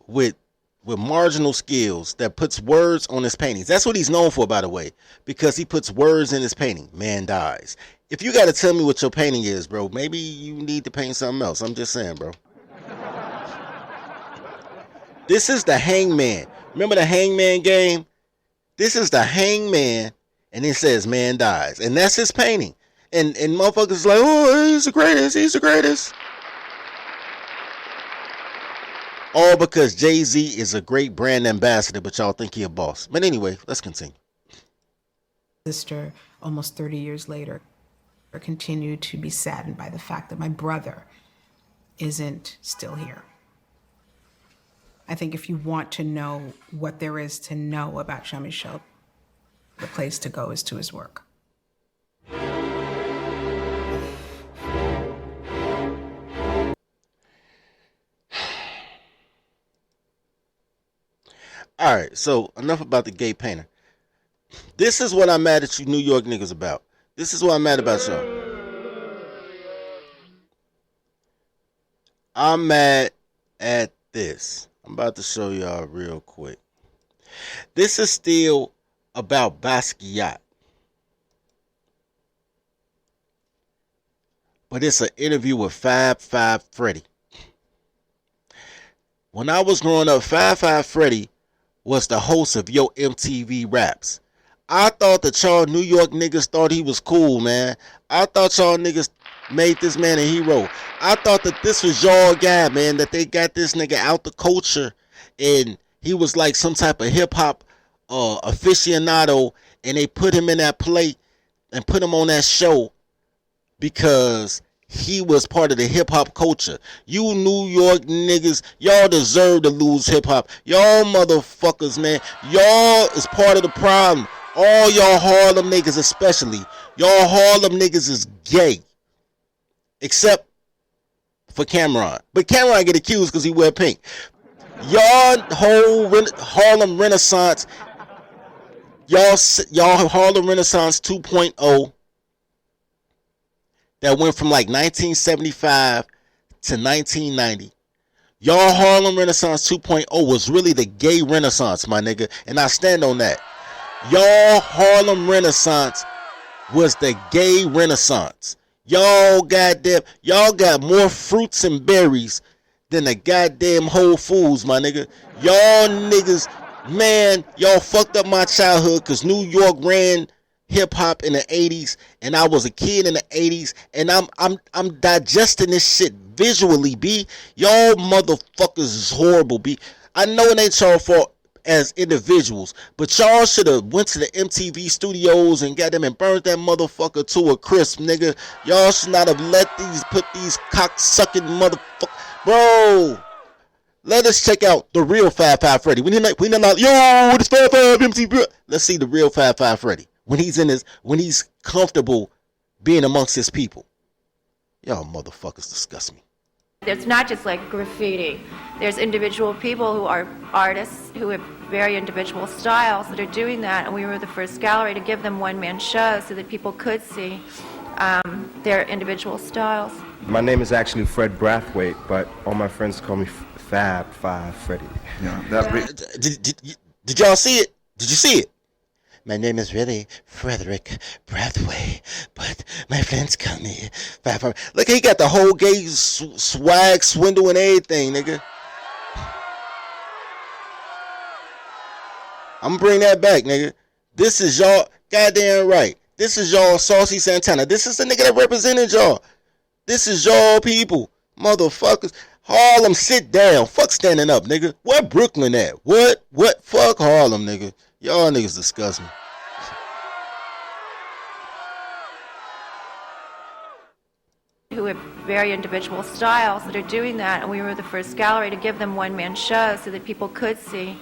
with marginal skills that puts words on his paintings. That's what he's known for, by the way, because he puts words in his painting. Man dies. If you got to tell me what your painting is, bro, maybe you need to paint something else. I'm just saying, bro. This is the Hangman. Remember the Hangman game? This is the Hangman, and it says man dies. And that's his painting. And motherfuckers like, oh, he's the greatest. He's the greatest. All because Jay-Z is a great brand ambassador, but y'all think he a boss. But anyway, let's continue. Sister, almost 30 years later, I continue to be saddened by the fact that my brother isn't still here. I think if you want to know what there is to know about Jean-Michel, the place to go is to his work. All right, so enough about the gay painter. This is what I'm mad at you New York niggas about. This is what I'm mad about y'all. I'm mad at this. I'm about to show y'all real quick. This is still about Basquiat. But it's an interview with Fab Freddy. When I was growing up, Fab Freddy was the host of Yo MTV Raps. I thought that y'all New York niggas thought he was cool, man. I thought y'all niggas made this man a hero. I thought that this was y'all guy, man, that they got this nigga out the culture and he was like some type of hip-hop aficionado, and they put him in that play and put him on that show because he was part of the hip-hop culture. You New York niggas, y'all deserve to lose hip-hop. Y'all motherfuckers, man. Y'all is part of the problem. All y'all Harlem niggas especially. Y'all Harlem niggas is gay. Except for Cameron. But Cameron get accused because he wear pink. Y'all whole Harlem Renaissance, y'all Harlem Renaissance 2.0 that went from like 1975 to 1990. Y'all Harlem Renaissance 2.0 was really the gay renaissance, my nigga. And I stand on that. Y'all Harlem Renaissance was the gay renaissance. Y'all got more fruits and berries than the goddamn Whole Foods, my nigga. Y'all niggas, man, y'all fucked up my childhood because New York ran hip hop in the 80s, and I was a kid in the 80s, and I'm digesting this shit visually, B. Y'all motherfuckers is horrible, B. I know it ain't y'all fault as individuals, but y'all should have went to the MTV studios and got them and burned that motherfucker to a crisp, nigga. Y'all should not have put these cock-sucking motherfuckers. Bro, let us check out the real 5'5" Freddy. We need not, yo, this 5'5" MTV. Let's see the real 5'5" Freddy when he's comfortable being amongst his people. Y'all motherfuckers disgust me. It's not just like graffiti. There's individual people who are artists who have very individual styles that are doing that, and we were the first gallery to give them one-man shows so that people could see their individual styles. My name is actually Fred Brathwaite, but all my friends call me Fab Five Freddy. Yeah, did y'all see it? Did you see it? My name is really Frederick Brathwaite, but my friends call me Fab. Look, he got the whole gay swag, swindle, and everything, nigga. I'm gonna bring that back, nigga. This is y'all, goddamn right. This is y'all Saucy Santana. This is the nigga that represented y'all. This is y'all people, motherfuckers. Harlem, sit down. Fuck standing up, nigga. Where Brooklyn at? What? Fuck Harlem, nigga. Y'all niggas disgust me. Who have very individual styles that are doing that, and we were the first gallery to give them one-man shows so that people could see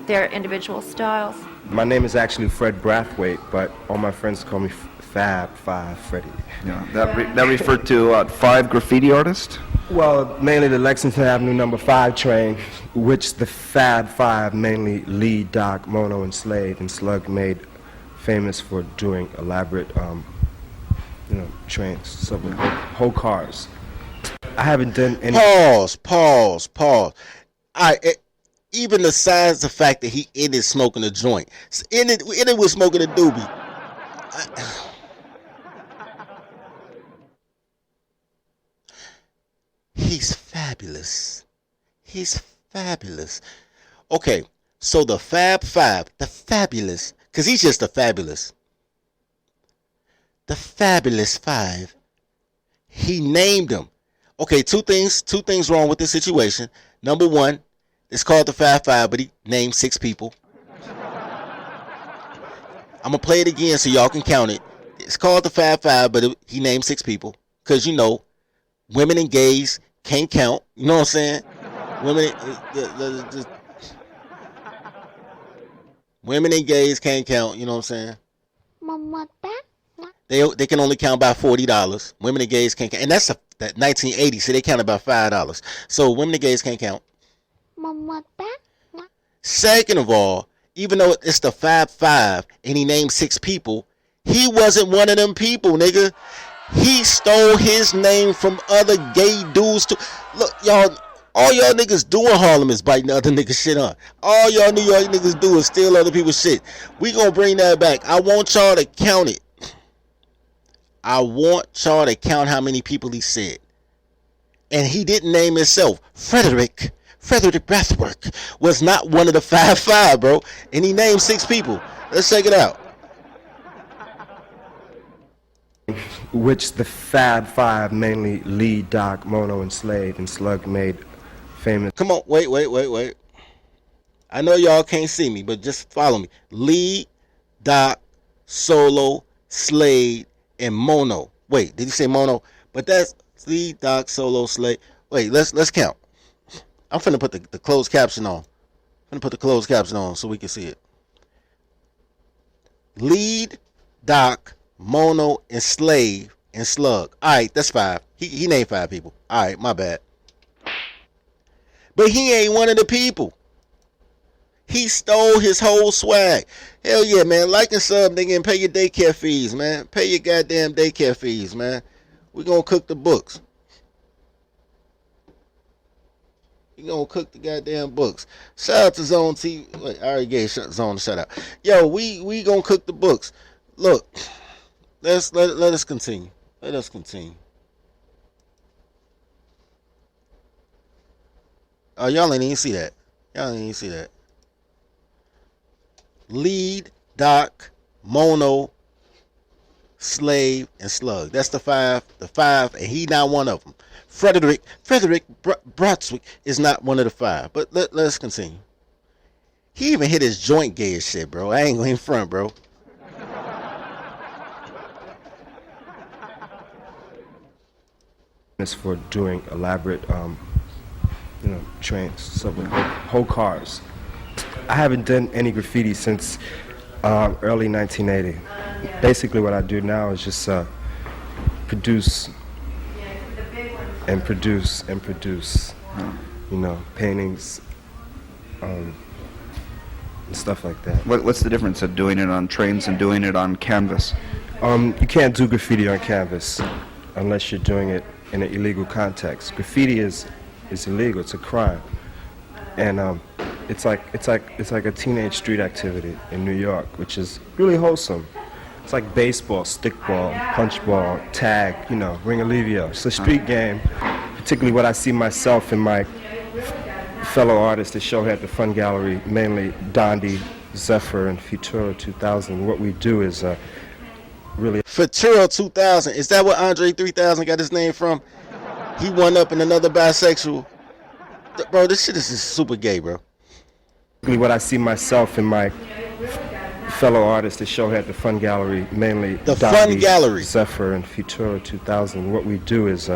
their individual styles. My name is actually Fred Brathwaite, but all my friends call me Fab Five Freddy. Yeah, that referred to five graffiti artists? Well, mainly the Lexington Avenue number 5 train, which the Fab Five, mainly Lee, Doc, Mono, and Slade and Slug, made famous for doing elaborate, trains, subway, whole cars. I haven't done any. Pause. Even the size, the fact that he ended smoking a joint, ended with smoking a doobie. He's fabulous. He's fabulous. Okay, so the Fab Five, the fabulous, because he's just a fabulous. The Fabulous Five, he named them. Okay, two things wrong with this situation. Number one, it's called the Fab Five, but he named 6 people. I'm going to play it again so y'all can count it. It's called the Fab Five, but he named 6 people. Because, women and gays can't count. You know what I'm saying? Women and gays can't count. You know what I'm saying? They can only count by $40. Women and gays can't count. And that's that 1980, so they count about $5. So women and gays can't count. Second of all, even though it's the Fab Five and he named 6 people, he wasn't one of them people, nigga. He stole his name from other gay dudes too. Look, y'all, all y'all niggas doing Harlem is biting other niggas shit on. All y'all New York niggas do is steal other people's shit. We gonna bring that back. I want y'all to count it. I want y'all to count how many people he said. And he didn't name himself. Frederick Brathwaite was not one of the Fab Five, bro. And he named 6 people. Let's check it out. Which the Fab Five, mainly Lee, Doc, Mono, and Slade and Slug, made famous. Come on, wait. I know y'all can't see me, but just follow me. Lee, Doc, Solo, Slade, and Mono. Wait, did you say Mono? But that's Lee, Doc, Solo, Slade. Wait, let's count. I'm finna put the closed caption on. So we can see it. Lead, Doc, Mono, and Slave, and Slug. Alright, that's 5. He named 5 people. Alright, my bad. But he ain't one of the people. He stole his whole swag. Hell yeah, man. Like and sub, nigga, and pay your daycare fees, man. Pay your goddamn daycare fees, man. We gonna cook the books. We gonna cook the goddamn books. Shout out to Zone TV. Wait, I already gave Zone a shout out. Yo, we gonna cook the books. Look, let us continue. Let us continue. Oh, y'all ain't even see that. Y'all ain't even see that. Lead, Doc, Mono, Slave, and Slug. That's the five. The five, and he not one of them. Frederick Brotswick is not one of the five. But let's continue. He even hit his joint gay as shit, bro. I ain't going in front, bro. It's for doing elaborate, trains, subway, whole cars. I haven't done any graffiti since early 1980. Basically, what I do now is just produce and produce and produce, paintings, and stuff like that. What's the difference of doing it on trains and doing it on canvas? You can't do graffiti on canvas unless you're doing it in an illegal context. Graffiti is illegal. It's a crime, and it's like a teenage street activity in New York, which is really wholesome. It's like baseball, stickball, punchball, tag, ring-a-levio. It's a street game. Particularly what I see myself and my fellow artists that show here at the Fun Gallery, mainly Dondi, Zephyr, and Futuro 2000. What we do is really... Futuro 2000, is that what Andre 3000 got his name from? He won up in another bisexual. Bro, this shit is just super gay, bro. What I see myself and my fellow artists that show here at the Fun Gallery, mainly the Fun Gallery, Zephyr, and Futuro 2000. What we do is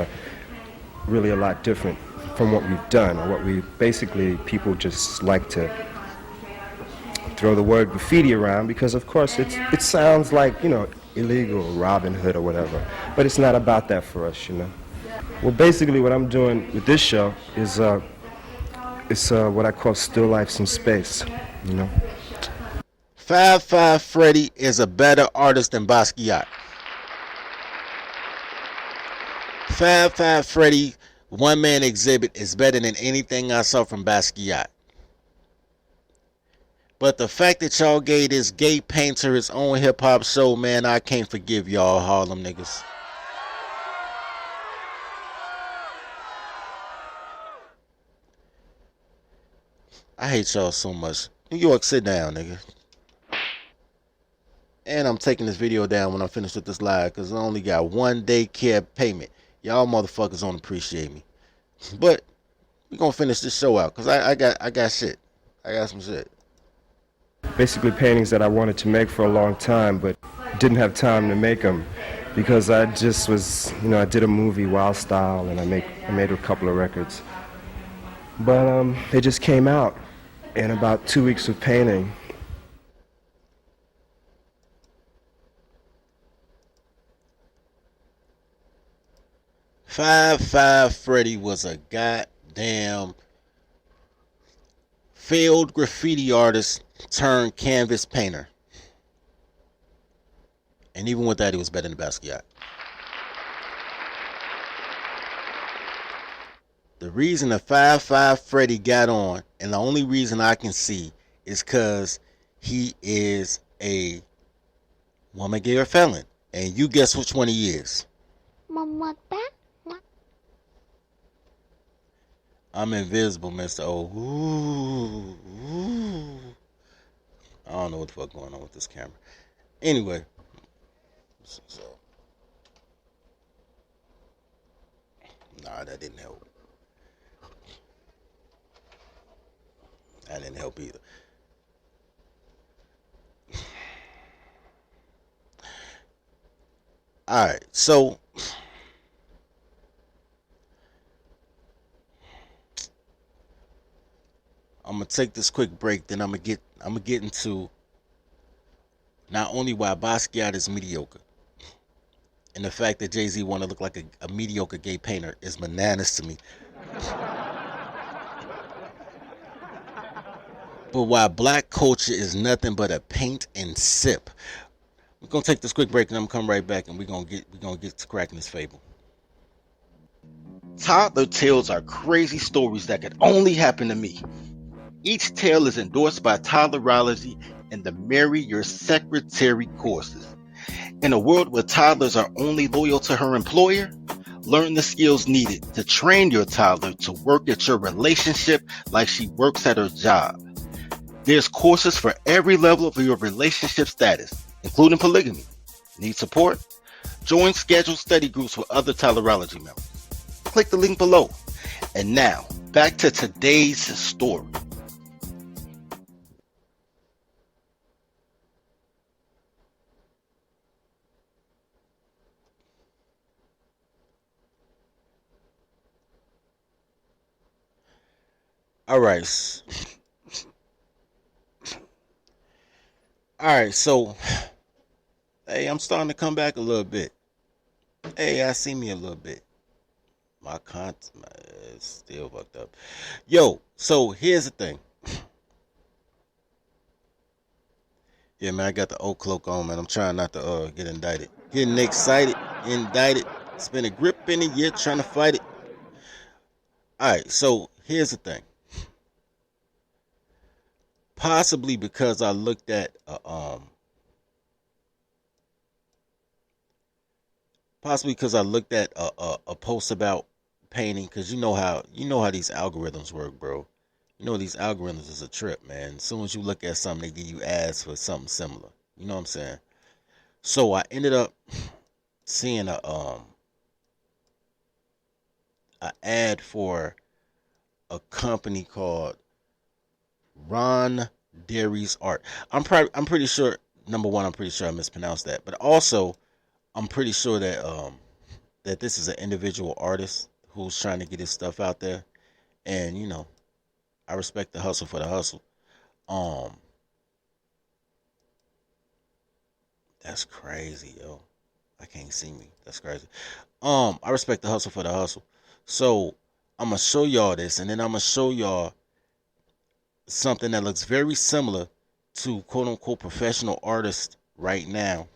really a lot different from what we've done, or what we basically, people just like to throw the word graffiti around because, of course, it sounds like, illegal, Robin Hood or whatever, but it's not about that for us, Well, basically what I'm doing with this show is it's what I call still lifes in space, 5'5" Freddy is a better artist than Basquiat. 5'5" Freddy one-man exhibit is better than anything I saw from Basquiat. But the fact that y'all gave this gay painter his own hip-hop show, man, I can't forgive y'all Harlem niggas. I hate y'all so much. New York, sit down, nigga. And I'm taking this video down when I'm finished with this live because I only got one daycare payment. Y'all motherfuckers don't appreciate me. But we're going to finish this show out because I got shit. I got some shit. Basically paintings that I wanted to make for a long time but didn't have time to make them because I just was, I did a movie, Wild Style, and I made a couple of records. But they just came out in about 2 weeks of painting. Freddy was a goddamn failed graffiti artist turned canvas painter. And even with that, he was better than Basquiat. The reason the 5'5" Freddy got on, and the only reason I can see, is because he is a woman gayer felon. And you guess which one he is. I'm invisible, Mr. O. Ooh. I don't know what the fuck going on with this camera. Anyway. So. Nah, that didn't help. That didn't help either. Alright, so I'm gonna take this quick break, then I'm gonna get into not only why Basquiat is mediocre, and the fact that Jay-Z want to look like a mediocre gay painter is bananas to me. But why black culture is nothing but a paint and sip. We're gonna take this quick break, and I'm gonna come right back, and we're gonna get to cracking this fable. Toddler tales are crazy stories that could only happen to me. Each tale is endorsed by Toddlerology and the Marry Your Secretary courses. In a world where toddlers are only loyal to her employer, learn the skills needed to train your toddler to work at your relationship like she works at her job. There's courses for every level of your relationship status, including polygamy. Need support? Join scheduled study groups with other Toddlerology members. Click the link below. And now, back to today's story. All right. All right, so hey, I'm starting to come back a little bit. Hey, I see me a little bit. My content is still fucked up. Yo, so here's the thing. Yeah, man, I got the old cloak on, man. I'm trying not to get indicted. Getting excited, indicted. Spend a grip in it, yeah, trying to fight it. Alright, so here's the thing. Possibly because I looked at a post about painting, because you know how these algorithms work, bro. You know these algorithms is a trip, man. As soon as you look at something, they give you ads for something similar. You know what I'm saying? So I ended up seeing a ad for a company called Ron Derry's Art. I'm pretty sure, number one, I'm pretty sure I mispronounced that, but also I'm pretty sure that that this is an individual artist who's trying to get his stuff out there, and you know, I respect the hustle for the hustle. That's crazy, yo. I can't see me. That's crazy. I respect the hustle for the hustle. So I'm gonna show y'all this, and then I'm gonna show y'all something that looks very similar to quote unquote professional artists right now.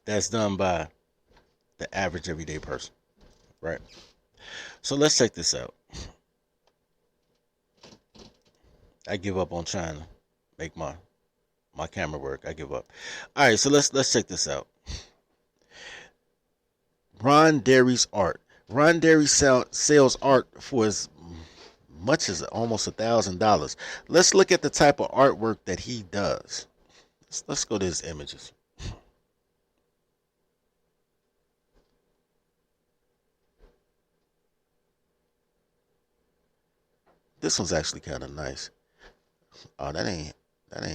That's done by the average everyday person, right? So let's check this out. I give up on trying to make my camera work. I give up. All right, so let's check this out. Ron Derry's Art. Ron Derry sells art for as much as almost $1,000. Let's look at the type of artwork that he does. Let's go to his images. This one's actually kind of nice. Oh, that ain't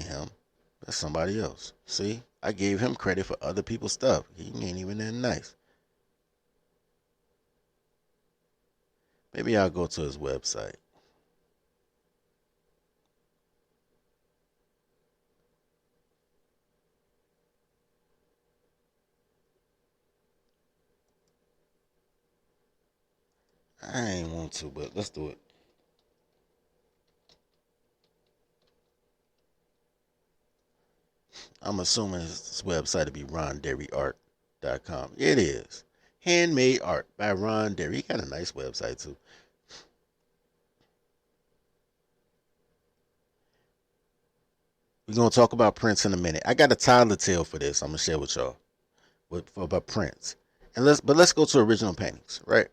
him. That's somebody else. See, I gave him credit for other people's stuff. He ain't even that nice. Maybe I'll go to his website. I ain't want to, but let's do it. I'm assuming his website to be ronderryart.com. It is. Handmade art by Ron Derry. He got a nice website too. We're gonna talk about Prince in a minute. I got a toddler tale for this. I'm gonna share with y'all about Prince. And let's go to original paintings, right?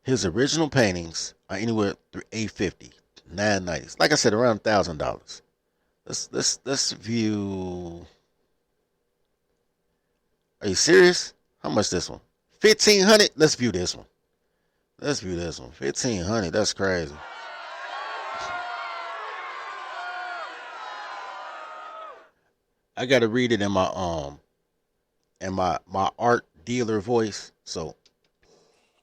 His original paintings are anywhere through $850, $990. Like I said, around $1,000. Let's view. Are you serious? How much this one? 1,500. Let's view this one. Let's view this one. 1,500. That's crazy. I gotta read it in my art dealer voice. So.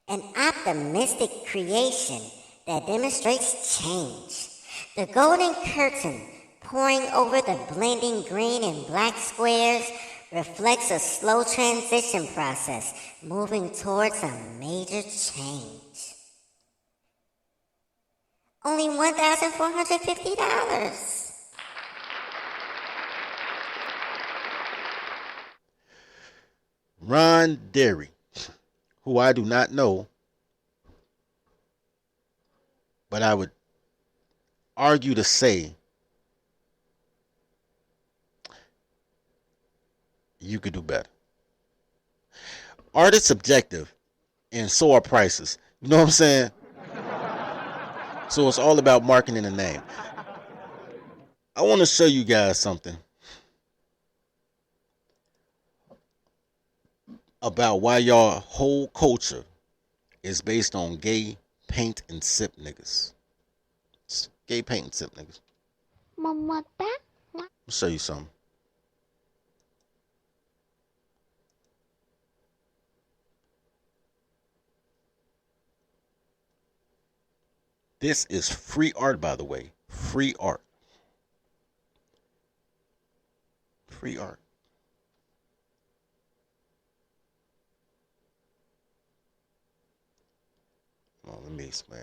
An optimistic creation that demonstrates change. The golden curtain pouring over the blending green and black squares reflects a slow transition process moving towards a major change. Only $1,450. Derry, who I do not know, but I would argue to say you could do better. Art is subjective, and so are prices. You know what I'm saying? So it's all about marketing the name. I want to show you guys something about why y'all whole culture is based on gay paint and sip niggas. It's gay paint and sip niggas. I'll show you something. This is free art, by the way. Free art. Free art. Well, let me explain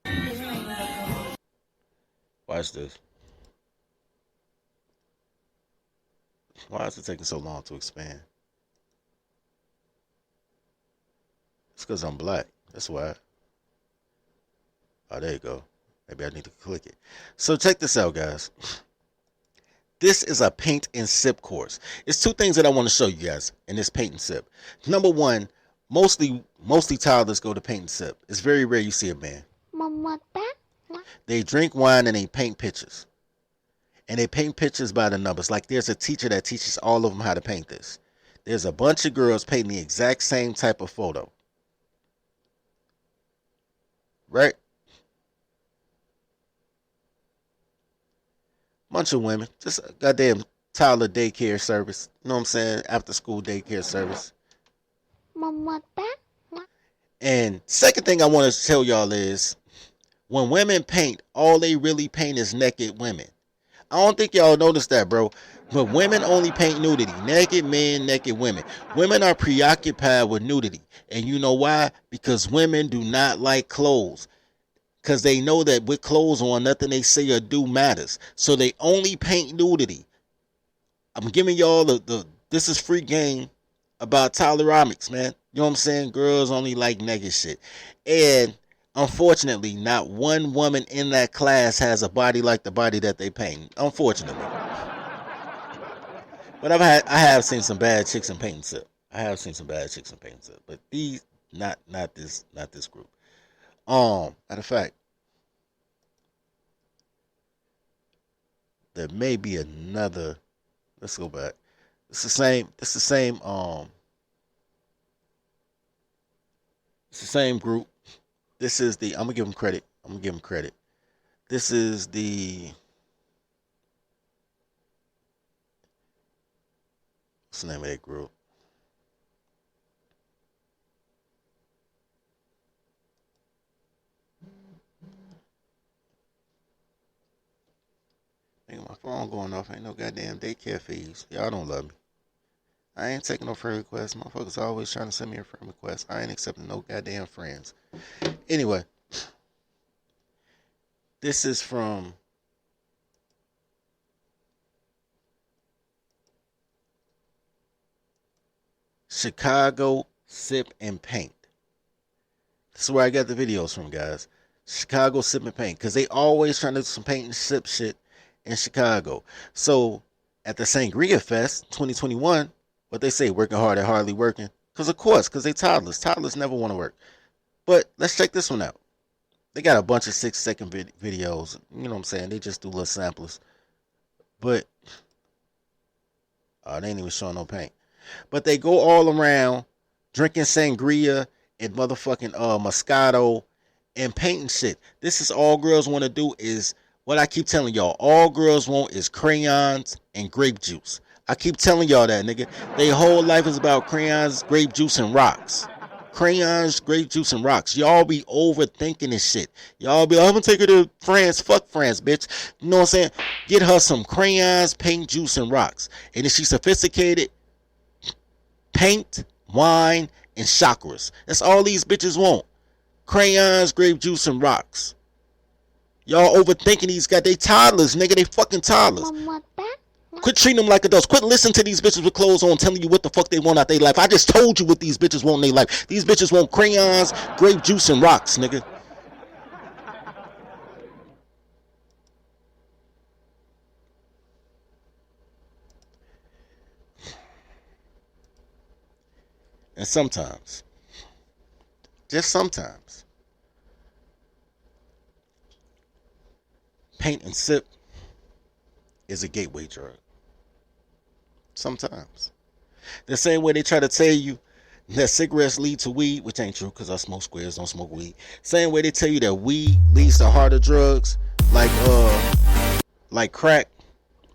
it. Watch this. Why is it taking so long to expand? It's because I'm black. That's why. Oh, there you go. Maybe I need to click it. So check this out, guys. This is a paint and sip course. It's two things that I want to show you guys in this paint and sip. Number one, mostly toddlers go to paint and sip. It's very rare you see a man. They drink wine and they paint pictures. And they paint pictures by the numbers. Like there's a teacher that teaches all of them how to paint this. There's a bunch of girls painting the exact same type of photo. Right? Bunch of women. Just a goddamn toddler daycare service. You know what I'm saying? After school daycare service. And second thing I want to tell y'all is when women paint, all they really paint is naked women. I don't think y'all noticed that, bro. But women only paint nudity. Naked men, naked women. Women are preoccupied with nudity. And you know why? Because women do not like clothes. Because they know that with clothes on, nothing they say or do matters. So they only paint nudity. I'm giving y'all this is free game about toleromics, man. You know what I'm saying? Girls only like naked shit. And unfortunately, not one woman in that class has a body like the body that they paint. Unfortunately. But I have seen some bad chicks in paint and sip. I have seen some bad chicks in paint and sip. But these not this group. Matter of fact, there may be another. Let's go back. It's the same group. This is the, I'm gonna give them credit. This is the, what's the name of that group? Ain't my phone going off. Ain't no goddamn daycare fees. Y'all don't love me. I ain't taking no friend requests. Motherfuckers always trying to send me a friend request. I ain't accepting no goddamn friends. Anyway, this is from Chicago Sip and Paint. This is where I got the videos from, guys. Chicago Sip and Paint. Because they always trying to do some paint and sip shit in Chicago. So at the Sangria Fest 2021, what they say, working hard at hardly working. Because of course, because they toddlers. Toddlers never want to work. But let's check this one out. They got a bunch of 6-second videos. You know what I'm saying? They just do little samplers. But they ain't even showing no paint. But they go all around drinking sangria and motherfucking Moscato and painting shit. This is all girls want to do is what I keep telling y'all. All girls want is crayons and grape juice. I keep telling y'all that, nigga. Their whole life is about crayons, grape juice, and rocks. Crayons, grape juice, and rocks. Y'all be overthinking this shit. Y'all be like, I'm gonna take her to France. Fuck France, bitch. You know what I'm saying? Get her some crayons, paint, juice, and rocks. And if she's sophisticated, paint, wine, and chakras. That's all these bitches want. Crayons, grape juice, and rocks. Y'all overthinking these guys. They toddlers, nigga. They fucking toddlers. Quit treating them like adults. Quit listening to these bitches with clothes on telling you what the fuck they want out their life. I just told you what these bitches want in their life. These bitches want crayons, grape juice, and rocks, nigga. And sometimes, just sometimes, paint and sip is a gateway drug. Sometimes. The same way they try to tell you that cigarettes lead to weed, which ain't true because I smoke squares, don't smoke weed. Same way they tell you that weed leads to harder drugs, like crack.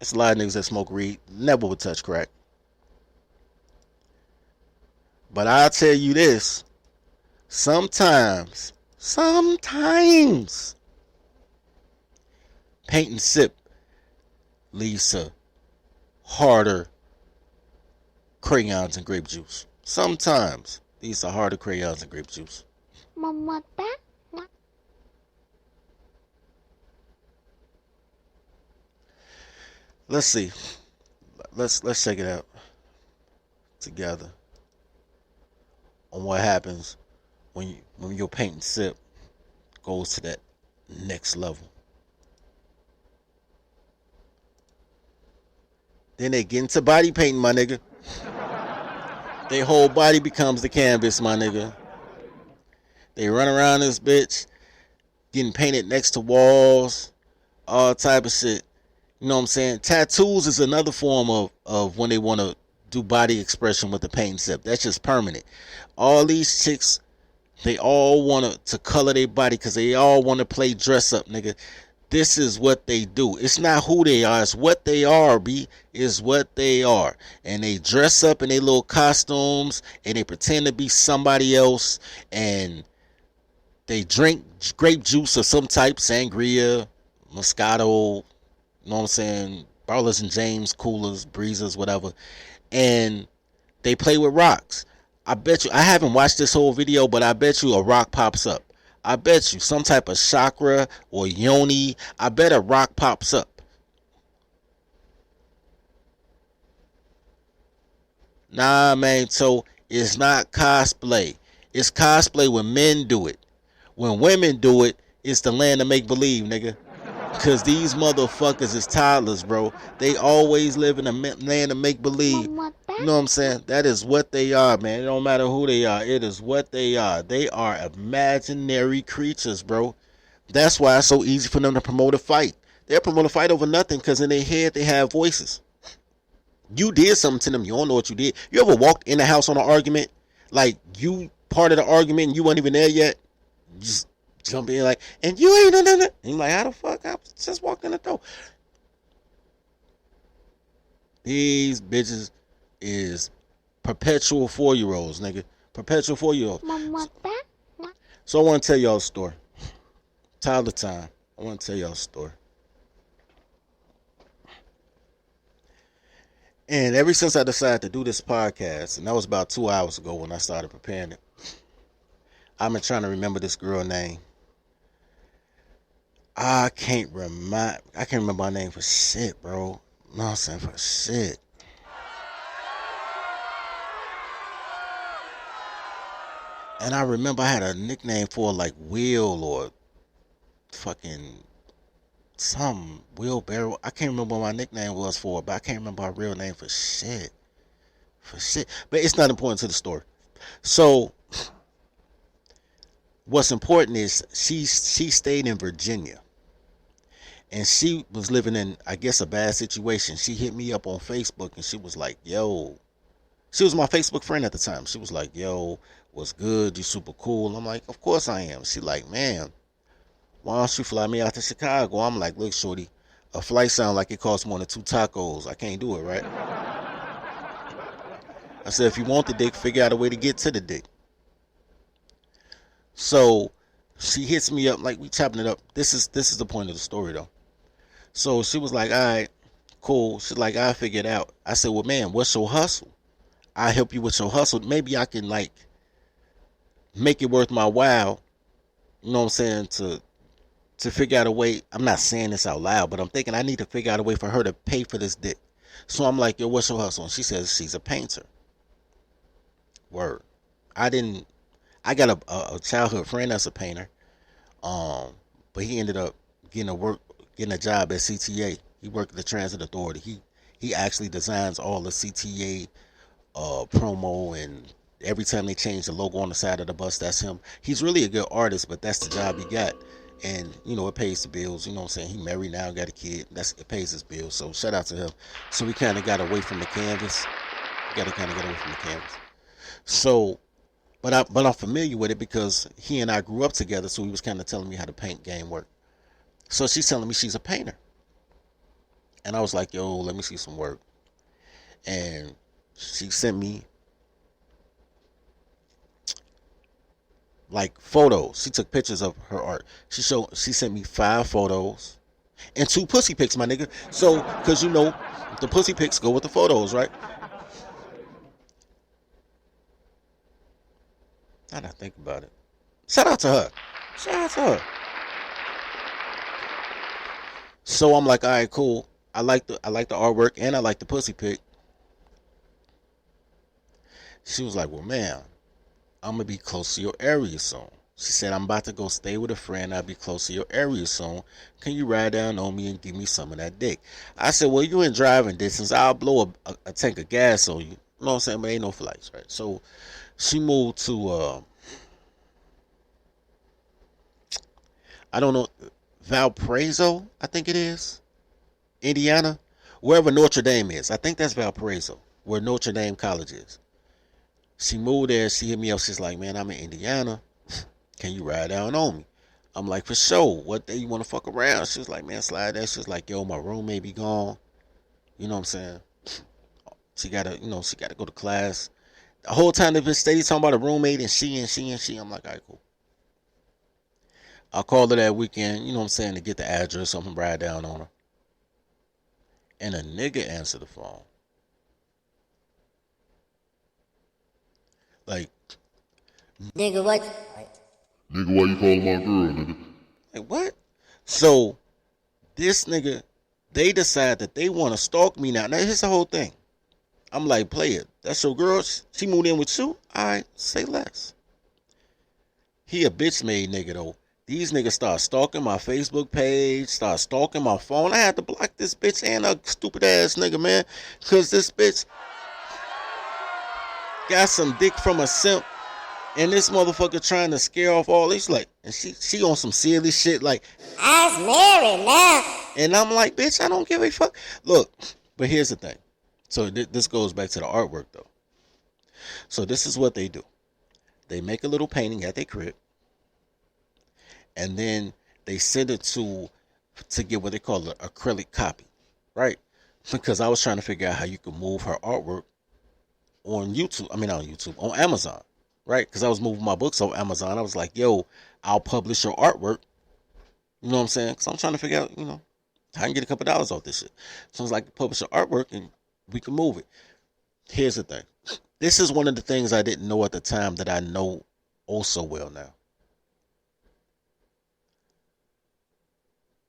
It's a lot of niggas that smoke weed, never would touch crack. But I'll tell you this, sometimes, paint and sip leads to harder crayons and grape juice. Sometimes these are harder crayons and grape juice. Let's see. Let's check it out together on what happens when your paint and sip goes to that next level. Then they get into body painting, my nigga. Their whole body becomes the canvas, my nigga. They run around this bitch, getting painted next to walls, all type of shit. You know what I'm saying? Tattoos is another form of when they want to do body expression with the paint and sip. That's just permanent. All these chicks, they all want to color their body because they all want to play dress up, nigga. This is what they do. It's not who they are. It's what they are, B. It's what they are. And they dress up in their little costumes and they pretend to be somebody else. And they drink grape juice of some type, sangria, Moscato, you know what I'm saying, Bartles and James, coolers, breezers, whatever. And they play with rocks. I bet you, I haven't watched this whole video, but I bet you a rock pops up. I bet you some type of chakra or yoni. I bet a rock pops up. Nah, man. So it's not cosplay. It's cosplay when men do it. When women do it, it's the land of make-believe, nigga. Because these motherfuckers is toddlers, bro. They always live in a land of make-believe. You know what I'm saying? That is what they are, man. It don't matter who they are. It is what they are. They are imaginary creatures, bro. That's why it's so easy for them to promote a fight. They'll promote a fight over nothing because in their head they have voices. You did something to them. You don't know what you did. You ever walked in the house on an argument? Like, you part of the argument and you weren't even there yet? Just jump in like, and you ain't done that. And you're like, how the fuck? I just walked in the door. These bitches is perpetual 4-year-olds, nigga. Perpetual 4-year-olds. So I want to tell y'all a story. Tyler time. I want to tell y'all a story. And ever since I decided to do this podcast, and that was about 2 hours ago when I started preparing it, I've been trying to remember this girl name. I can't remember my name for shit, bro. No, I'm saying for shit. And I remember I had a nickname for like Will or fucking some wheelbarrow. I can't remember what my nickname was for, but I can't remember her real name for shit. For shit. But it's not important to the story. So what's important is she stayed in Virginia. And she was living in, I guess, a bad situation. She hit me up on Facebook and she was like, yo. She was my Facebook friend at the time. She was like, yo, what's good? You super cool. I'm like, of course I am. She like, man, why don't you fly me out to Chicago? I'm like, look, shorty, a flight sound like it costs more than 2 tacos. I can't do it, right? I said, if you want the dick, figure out a way to get to the dick. So she hits me up, like we chopping it up. This is the point of the story, though. So she was like, all right, cool. She's like, I figured it out. I said, well, man, what's your hustle? I'll help you with your hustle. Maybe I can, like, make it worth my while, you know what I'm saying, to figure out a way. I'm not saying this out loud, but I'm thinking I need to figure out a way for her to pay for this dick. So I'm like, yo, what's your hustle? And she says she's a painter. Word. I got a childhood friend that's a painter. But he ended up getting a job at CTA. He worked at the Transit Authority. He actually designs all the CTA promo, and every time they change the logo on the side of the bus, that's him. He's really a good artist, but that's the job he got. And it pays the bills. You know what I'm saying? He married now, got a kid. It pays his bills. So shout out to him. So we kind of got away from the canvas. We got to kind of get away from the canvas. So, but I'm familiar with it because he and I grew up together. So he was kind of telling me how the paint game worked. So she's telling me she's a painter, and I was like, yo, let me see some work. And she sent me like photos. She took pictures of her art. She sent me 5 photos and 2 pussy pics, my nigga. So, cause the pussy pics go with the photos, right? Now that I think about it. Shout out to her. Shout out to her. So I'm like, all right, cool. I like the artwork and I like the pussy pic. She was like, well, man, I'm gonna be close to your area soon. She said, I'm about to go stay with a friend. I'll be close to your area soon. Can you ride down on me and give me some of that dick? I said, well, you in driving distance. I'll blow a tank of gas on you. You know what I'm saying? But ain't no flights, right? So she moved to, I don't know, Valparaiso, I think it is, Indiana, wherever Notre Dame is. I think that's Valparaiso, where Notre Dame College is. She moved there. She hit me up. She's like, man, I'm in Indiana. Can you ride down on me? I'm like, for sure. What day you want to fuck around? She was like, man, slide that. She was like, yo, my roommate be gone. You know what I'm saying? She gotta go to class. The whole time they've been steady talking about a roommate and she. I'm like, all right, cool. I called her that weekend, you know what I'm saying, to get the address so I'm gonna ride down on her. And a nigga answered the phone. Like, nigga, what? Nigga, why you calling my girl, nigga? Like, what? So, this nigga, they decide that they want to stalk me now. Now, here's the whole thing. I'm like, play it. That's your girl? She moved in with you? All right, say less. He a bitch-made nigga, though. These niggas start stalking my Facebook page, start stalking my phone. I had to block this bitch and a stupid-ass nigga, man. Because this bitch got some dick from a simp, and this motherfucker trying to scare off all this, like, and she on some silly shit, like, I was married now. And I'm like, bitch, I don't give a fuck. Look, but here's the thing. So this goes back to the artwork, though. So this is what they do. They make a little painting at their crib, and then they send it to get what they call an acrylic copy, right? Because I was trying to figure out how you could move her artwork on YouTube. I mean, not on YouTube, on Amazon, right? Because I was moving my books on Amazon. I was like, yo, I'll publish your artwork. You know what I'm saying? Because I'm trying to figure out, how I can get a couple dollars off this shit. So I was like, publish your artwork and we can move it. Here's the thing. This is one of the things I didn't know at the time that I know oh so well now.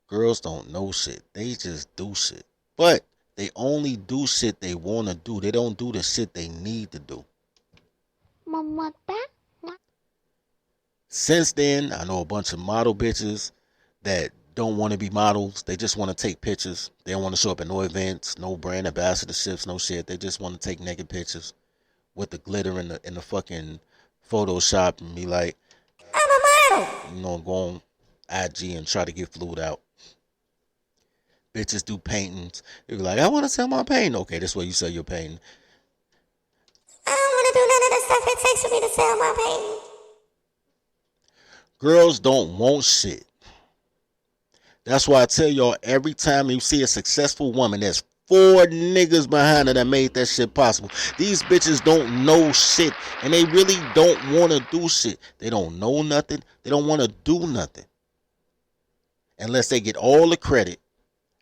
Girls don't know shit. They just do shit. But they only do shit they want to do. They don't do the shit they need to do. Since then, I know a bunch of model bitches that don't want to be models. They just want to take pictures. They don't want to show up at no events, no brand ambassadorships, no shit. They just want to take naked pictures with the glitter in the fucking Photoshop and be like, I'm a model. Go on IG and try to get flued out. Bitches do paintings. They be like, I want to sell my painting. Okay, this way you sell your painting. I don't want to do none of the stuff it takes for me to sell my painting. Girls don't want shit. That's why I tell y'all, every time you see a successful woman, there's 4 niggas behind her that made that shit possible. These bitches don't know shit, and they really don't want to do shit. They don't know nothing. They don't want to do nothing. Unless they get all the credit.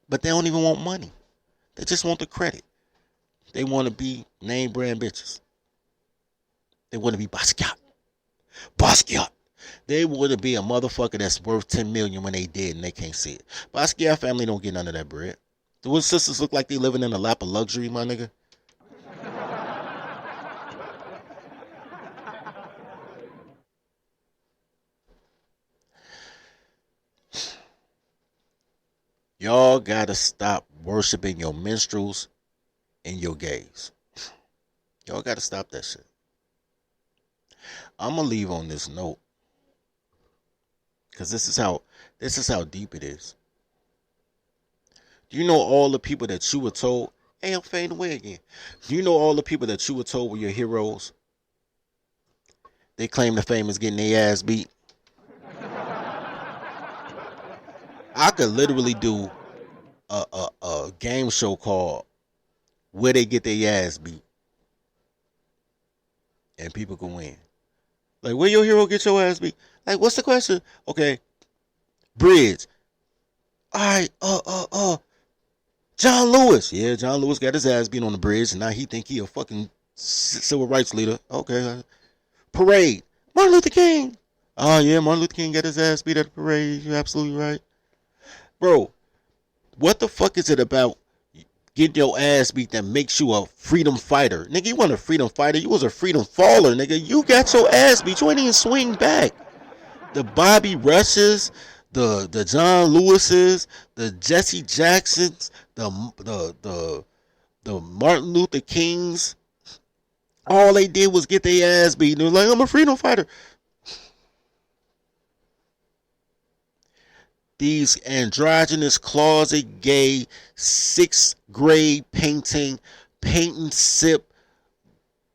But they don't even want money. They just want the credit. They want to be name brand bitches. They want to be Basquiat. Basquiat. They want to be a motherfucker that's worth $10 million when they dead and they can't see it. Basquiat family don't get none of that bread. Do his sisters look like they living in a lap of luxury, my nigga? Y'all gotta stop worshiping your minstrels and your gays. Y'all gotta stop that shit. I'm gonna leave on this note, because this is how deep it is. Do you know all the people that you were told? Hey, I'm fading away again. Do you know all the people that you were told were your heroes? They claim the fame is getting their ass beat. I could literally do a game show called Where They Get Their Ass Beat, and people can win. Like, where your hero get your ass beat? Like, what's the question? Okay, bridge. All right, John Lewis. Yeah, John Lewis got his ass beat on the bridge, and now he think he a fucking civil rights leader. Okay, parade. Martin Luther King. Oh yeah, Martin Luther King got his ass beat at the parade. You're absolutely right, bro. What the fuck is it about getting your ass beat that makes you a freedom fighter? Nigga, you weren't a freedom fighter. You was a freedom faller, nigga. You got your ass beat. You ain't even swing back. The Bobby Rushes, the John Lewises, the Jesse Jacksons, the Martin Luther Kings, all they did was get their ass beat. And they're like, I'm a freedom fighter. These androgynous, closet gay, 6th grade painting sip,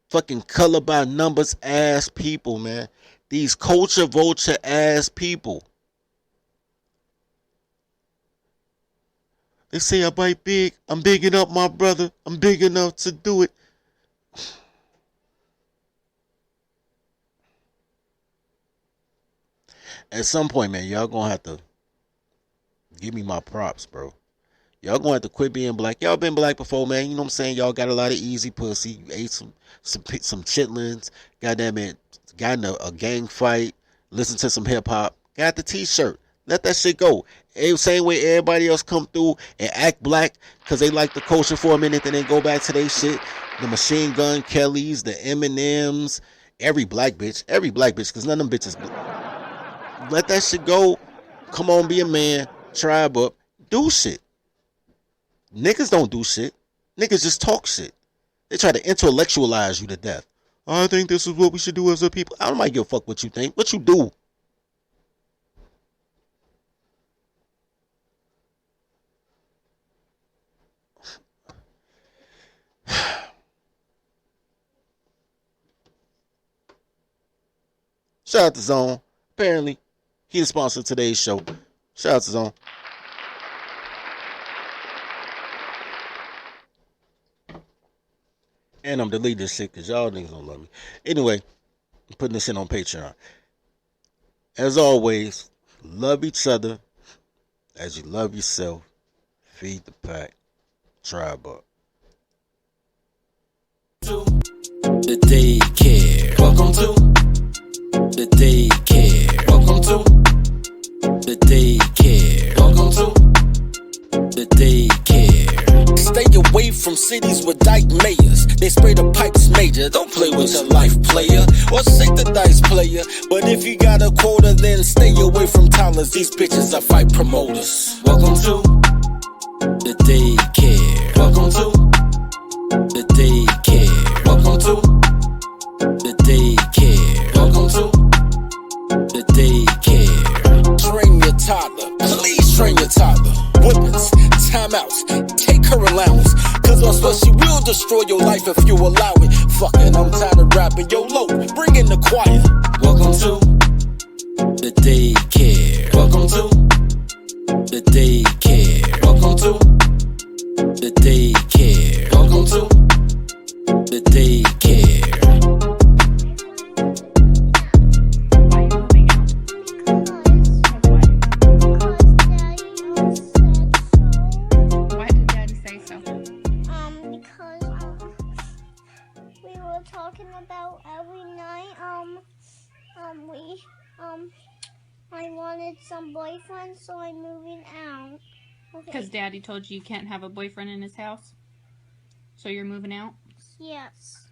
fucking color by numbers ass people, man. These culture vulture ass people. They say I bite big. I'm big enough, my brother. I'm big enough to do it. At some point, man, y'all gonna have to give me my props, bro. Y'all gonna have to quit being black. Y'all been black before, man. You know what I'm saying? Y'all got a lot of easy pussy. You ate some chitlins. Goddamn it. Got in a gang fight. Listen to some hip hop. Got the t-shirt. Let that shit go. Same way everybody else come through and act black because they like the culture for a minute, then they go back to their shit. The Machine Gun Kellys, the Eminems, every black bitch, because none of them bitches. Let that shit go. Come on, be a man. Tribe up. Do shit. Niggas don't do shit. Niggas just talk shit. They try to intellectualize you to death. I think this is what we should do as a people. I don't mind give a fuck what you think. What you do. Shout out to Zone. Apparently, he the sponsor of today's show. Shout out to Zone. And I'm deleting this shit because y'all niggas don't love me. Anyway, I'm putting this shit on Patreon. As always, love each other as you love yourself. Feed the pack. Tribe up. The daycare. Welcome to the daycare. Welcome to the daycare. Welcome to the daycare. Stay away from cities with dyke mayors. They spray the pipes major. Don't play with your life, player. Or shake the dice, player. But if you got a quota, then stay away from toddlers. These bitches are fight promoters. Welcome to the daycare. Welcome to the daycare. Welcome to the daycare. Welcome to the daycare. Train your toddler. Please train your toddler. Whippings, timeouts, take her allowance. Cause I swear she will destroy your life if you allow it. Fucking, I'm tired of rapping. Yo, low, bring in the choir. Welcome to the daycare. Welcome to the daycare. Welcome to the daycare. Welcome to the daycare. Why did Daddy say so? Because we were talking about every night, I wanted some boyfriends, so I'm moving out. Because Daddy told you you can't have a boyfriend in his house? So you're moving out? Yes.